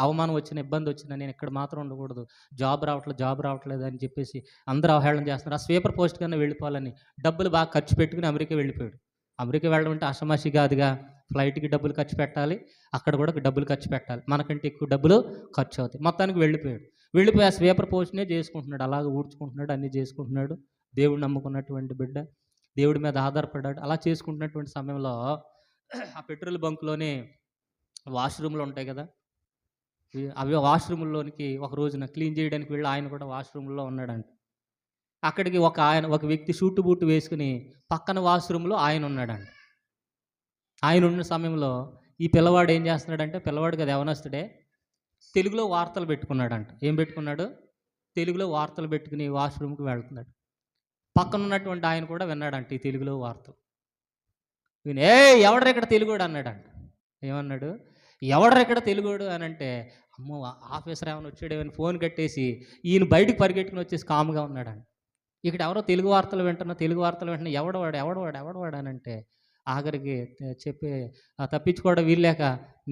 అవమానం వచ్చిన, ఇబ్బంది వచ్చినా నేను ఇక్కడ మాత్రం ఉండకూడదు, జాబ్ రావట్లేదు అని చెప్పేసి అందరూ అవహేళన చేస్తున్నారు. ఆ స్వీపర్ పోస్ట్ కన్నా వెళ్ళిపోవాలని డబ్బులు బాగా ఖర్చు పెట్టుకుని అమెరికా వెళ్ళిపోయాడు. అమెరికా వెళ్ళడం అంటే ఆషామాషి కాదుగా, ఫ్లైట్కి డబ్బులు ఖర్చు పెట్టాలి, అక్కడ కూడా డబ్బులు ఖర్చు పెట్టాలి, మనకంటే ఎక్కువ డబ్బులు ఖర్చు అవుతాయి. మొత్తానికి వెళ్ళిపోయి ఆ స్వీపర్ పోస్ట్నే చేసుకుంటున్నాడు, అలాగే ఊడ్చుకుంటున్నాడు, అన్నీ చేసుకుంటున్నాడు. దేవుడు నమ్ముకున్నటువంటి బిడ్డ, దేవుడి మీద ఆధారపడ్డాడు. అలా చేసుకుంటున్నటువంటి సమయంలో ఆ పెట్రోల్ బంకులోనే వాష్రూమ్లు ఉంటాయి కదా, అవి వాష్రూమ్లోనికి ఒక రోజున క్లీన్ చేయడానికి వెళ్ళి ఆయన కూడా వాష్రూమ్లో ఉన్నాడంట. అక్కడికి ఒక వ్యక్తి షూటు బూటు వేసుకుని పక్కన వాష్రూమ్లో ఆయన ఉన్నాడంట. ఆయన ఉన్న సమయంలో ఈ పిల్లవాడు ఏం చేస్తున్నాడంటే, పిల్లవాడు కదా యవనస్తుడే, తెలుగులో వార్తలు పెట్టుకున్నాడంట. ఏం పెట్టుకున్నాడు? తెలుగులో వార్తలు పెట్టుకుని వాష్రూమ్కి వెళ్తున్నాడు. పక్కన ఉన్నటువంటి ఆయన కూడా విన్నాడంట ఈ తెలుగులో వార్తలు. విని ఎవడరా ఇక్కడ తెలుగోడు అన్నాడంట. ఏమన్నాడు? ఎవడరా ఇక్కడ తెలుగోడు అని అంటే, అమ్మో ఆఫీసర్ ఏమైనా వచ్చాడేమని ఫోన్ కట్టేసి ఈయన బయటికి పరిగెట్టుకుని వచ్చేసి కామ్గా ఉన్నాడంట. ఇక్కడ ఎవరో తెలుగు వార్తలు వింటున్నా ఎవడవాడు అని అంటే, ఆఖరికి చెప్పి తప్పించుకోవడం వీల్లేక,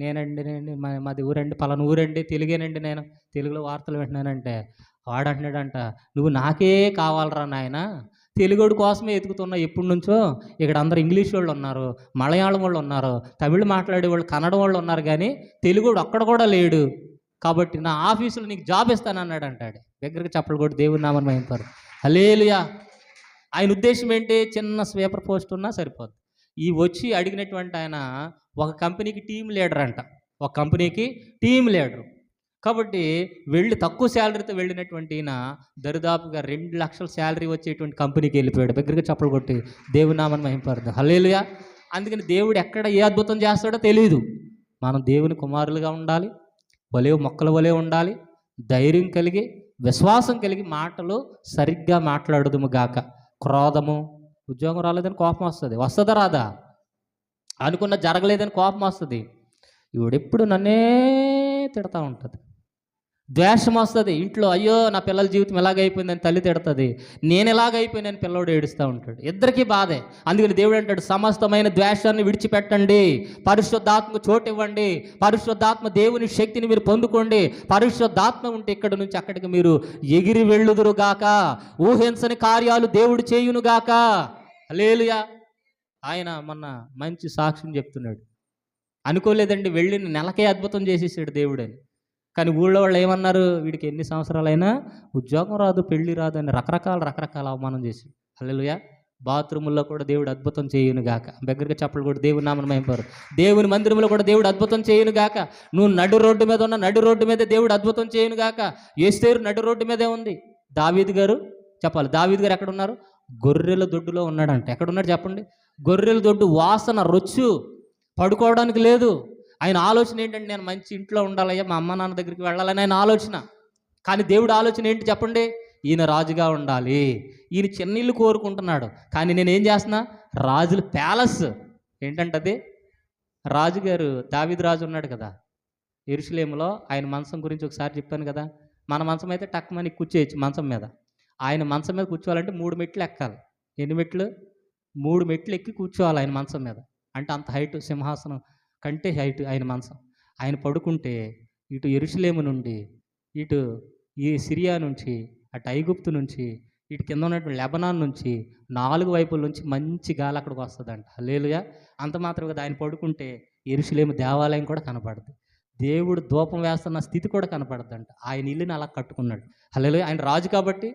నేనండి మాది ఊరండి, పలానా ఊరండి, తెలుగేనండి, నేను తెలుగులో వార్తలు వింటున్నానంటే, వాడంటున్నాడంట, నువ్వు నాకే కావాలరా నాయన, తెలుగుడు కోసమే ఎతుకుతున్నా ఎప్పటి నుంచో. ఇక్కడ అందరు ఇంగ్లీష్ వాళ్ళు ఉన్నారు, మలయాళం వాళ్ళు ఉన్నారు, తమిళ్ మాట్లాడే వాళ్ళు, కన్నడ వాళ్ళు ఉన్నారు, కానీ తెలుగుడు ఒక్కడ కూడా లేడు. కాబట్టి నా ఆఫీసులో నీకు జాబ్ ఇస్తానన్నాడంటాడు. దగ్గరికి చప్పలు కొట్టి దేవుని నామని మహింపరు. హల్లెలూయా. ఆయన ఉద్దేశం ఏంటి? చిన్న స్వీపర్ పోస్ట్ ఉన్నా సరిపోద్ది. ఈ వచ్చి అడిగినటువంటి ఆయన ఒక కంపెనీకి టీమ్ లీడర్ అంట. ఒక కంపెనీకి టీమ్ లీడరు. కాబట్టి తక్కువ శాలరీతో వెళ్ళినటువంటి ఈయన దరిదాపుగా 2 లక్షల శాలరీ వచ్చేటువంటి కంపెనీకి వెళ్ళిపోయాడు. దగ్గరికి చప్పలు కొట్టి దేవుని నామని మహింపరు. హల్లెలూయా. అందుకని దేవుడు ఎక్కడ ఏ అద్భుతం చేస్తాడో తెలియదు. మనం దేవుని కుమారులుగా ఉండాలి, మొక్కల వలె ఉండాలి, ధైర్యం కలిగి విశ్వాసం కలిగి మాటలు సరిగ్గా మాట్లాడదుము గాక. క్రోధము, ఉద్యోగం రాలేదని కోపం వస్తుందా రాదా? అనుకున్న జరగలేదని కోపం వస్తుంది. ఇవిడెప్పుడు నన్నే తిడతా ఉంటుంది. ద్వేషం వస్తుంది ఇంట్లో. అయ్యో నా పిల్లల జీవితం ఎలాగైపోయిందని తల్లి తిడుతుంది, నేను ఎలాగైపోయినని పిల్లవాడు ఏడుస్తూ ఉంటాడు. ఇద్దరికీ బాధే. అందుకని దేవుడు అంటాడు, సమస్తమైన ద్వేషాన్ని విడిచిపెట్టండి, పరిశుద్ధాత్మకు చోటు ఇవ్వండి, పరిశుద్ధాత్మ దేవుని శక్తిని మీరు పొందుకోండి. పరిశుద్ధాత్మ ఉంటే ఇక్కడ నుంచి అక్కడికి మీరు ఎగిరి వెళ్ళుదురుగాక, ఊహించని కార్యాలు దేవుడు చేయునుగాక. హల్లెలూయా. ఆయన మొన్న మంచి సాక్ష్యం చెప్తున్నాడు. అనుకోలేదండి, వెళ్ళిన నెలకే అద్భుతం చేసేసాడు దేవుడని. కానీ ఊళ్ళో వాళ్ళు ఏమన్నారు? వీడికి ఎన్ని సంవత్సరాలైనా ఉద్యోగం రాదు, పెళ్లి రాదు అని రకరకాల అవమానం చేశాడు. హల్లెలూయా. బాత్రూముల్లో కూడా దేవుడు అద్భుతం చేయునుగాక. దగ్గరగా చప్పలు కూడా దేవుని నామని మహింపరు. దేవుని మందిరంలో కూడా దేవుడు అద్భుతం చేయునుగాక. నువ్వు నడు రోడ్డు మీద ఉన్న నడు రోడ్డు మీద దేవుడు అద్భుతం చేయునుగాక. యేసేరు నడు రోడ్డు మీదే ఉంది. దావీదు గారు చెప్పాలి, దావీదు గారు ఎక్కడ ఉన్నారు? గొర్రెల దొడ్డులో ఉన్నాడంట. ఎక్కడున్నాడు చెప్పండి? గొర్రెల దొడ్డు వాసన, రొచ్చు, పడుకోవడానికి లేదు. ఆయన ఆలోచన ఏంటంటే, నేను మంచి ఇంట్లో ఉండాలయ్యా, మా అమ్మ నాన్న దగ్గరికి వెళ్ళాలని ఆయన ఆలోచన. కానీ దేవుడు ఆలోచన ఏంటి చెప్పండి? ఈయన రాజుగా ఉండాలి. ఈయన చిన్న ఇల్లు కోరుకుంటున్నాడు, కానీ నేనేం చేస్తున్నా? రాజుల ప్యాలెస్ ఏంటంటది? రాజుగారు దావీదు రాజు ఉన్నాడు కదా యెరూషలేములో, ఆయన మంచం గురించి ఒకసారి చెప్పాను కదా. మన మంచం అయితే టక్మని కూర్చోవచ్చు మంచం మీద. ఆయన మంచం మీద కూర్చోవాలంటే 3 మెట్లు ఎక్కాలి. ఎన్ని మెట్లు? 3 మెట్లు ఎక్కి కూర్చోవాలి ఆయన మంచం మీద. అంటే అంత హైట్, సింహాసనం కంటే హైట్ ఆయన మంచం. ఆయన పడుకుంటే ఇటు యెరూషలేము నుండి, ఇటు ఈ సిరియా నుంచి, అటు ఐగుప్తు నుంచి, ఇటు కింద ఉన్నటువంటి లెబనాన్ నుంచి 4 వైపుల నుంచి మంచి గాలి అక్కడికి వస్తుందంట. హల్లెలూయా. అంత మాత్రం కదా, ఆయన పడుకుంటే యెరూషలేము దేవాలయం కూడా కనపడుతుంది. దేవుడు ధూపం వేస్తున్న స్థితి కూడా కనపడుతుందంట. ఆయన ఇల్లుని అలా కట్టుకున్నాడు. హల్లెలూయా. ఆయన రాజు కాబట్టి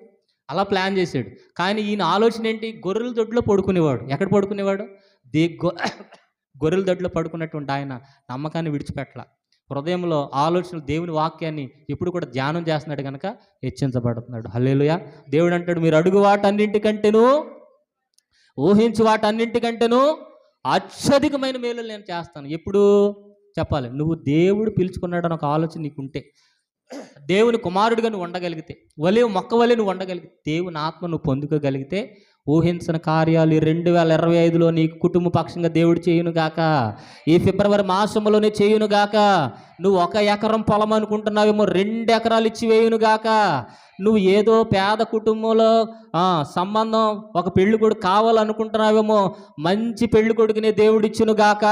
అలా ప్లాన్ చేశాడు. కానీ ఈయన ఆలోచన ఏంటి? గొర్రెల దొడ్లో పడుకునేవాడు. ఎక్కడ పడుకునేవాడు? గొర్రెల దొడ్లో పడుకున్నటువంటి ఆయన నమ్మకాన్ని విడిచిపెట్టల. హృదయంలో ఆలోచనలు, దేవుని వాక్యాన్ని ఎప్పుడు కూడా ధ్యానం చేస్తున్నాడు కనుక హెచ్చించబడుతున్నాడు. హల్లెలూయా. దేవుడు అంటాడు, మీరు అడుగు వాటన్నింటికంటేను, ఊహించు వాటన్నింటికంటేను అత్యధికమైన మేలు నేను చేస్తాను. ఎప్పుడు చెప్పాలి? నువ్వు దేవుడు పిలుచుకున్నాడని ఒక ఆలోచన నీకుంటే, దేవుని కుమారుడిగా నువ్వు ఉండగలిగితే, మొక్క వలె నువ్వు ఉండగలిగితే, దేవుని ఆత్మ నువ్వు పొందుకోగలిగితే, ఊహించిన కార్యాలు 2025లో నీకు కుటుంబ పక్షంగా దేవుడు చేయునుగాక. ఈ ఫిబ్రవరి మాసంలోనే చేయునుగాక. నువ్వు 1 ఎకరం పొలం అనుకుంటున్నావేమో 2 ఎకరాలు ఇచ్చి వేయునుగాక. నువ్వు ఏదో పేద కుటుంబంలో సంబంధం, ఒక పెళ్లి కొడుకు కావాలనుకుంటున్నావేమో మంచి పెళ్లి కొడుకునే దేవుడు ఇచ్చునుగాక.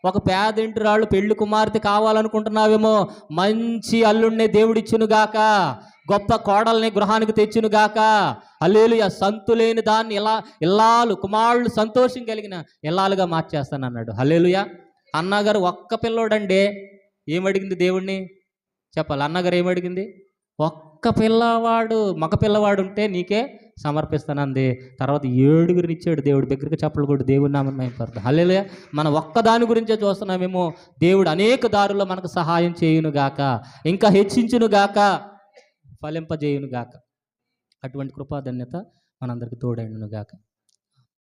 ఒక పేదింటి రాళ్ళు పెళ్లి కుమార్తె కావాలనుకుంటున్నావేమో మంచి అల్లుడినే దేవుడిచ్చునుగాక. గొప్ప కోడల్ని గృహానికి తెచ్చునుగాక. హల్లెలూయా. సంతులేని దాన్ని ఇల్లాలు, కుమారులు సంతోషం కలిగిన ఇల్లాలుగా మార్చేస్తానన్నాడు. హల్లెలూయా. అన్నగారు ఒక్క పిల్లోడండి. ఏమడిగింది దేవుణ్ణి చెప్పాలి? అన్నగారు ఏమడిగింది? ఒక్క పిల్లవాడు, మగ పిల్లవాడు ఉంటే నీకే సమర్పిస్తానంది. తర్వాత 7 ఇచ్చాడు దేవుడు. దగ్గరికి చప్పలు కొట్టి దేవుడి నామం మహిమపడతాం. హల్లెలూయా. మనం ఒక్కదాని గురించే చూస్తున్నామేమో, దేవుడు అనేక దారుల్లో మనకు సహాయం చేయునుగాక, ఇంకా హెచ్చించునుగాక, ఫలింపజేయునుగాక. అటువంటి కృపాధన్యత మనందరికి తోడైండునుగాక.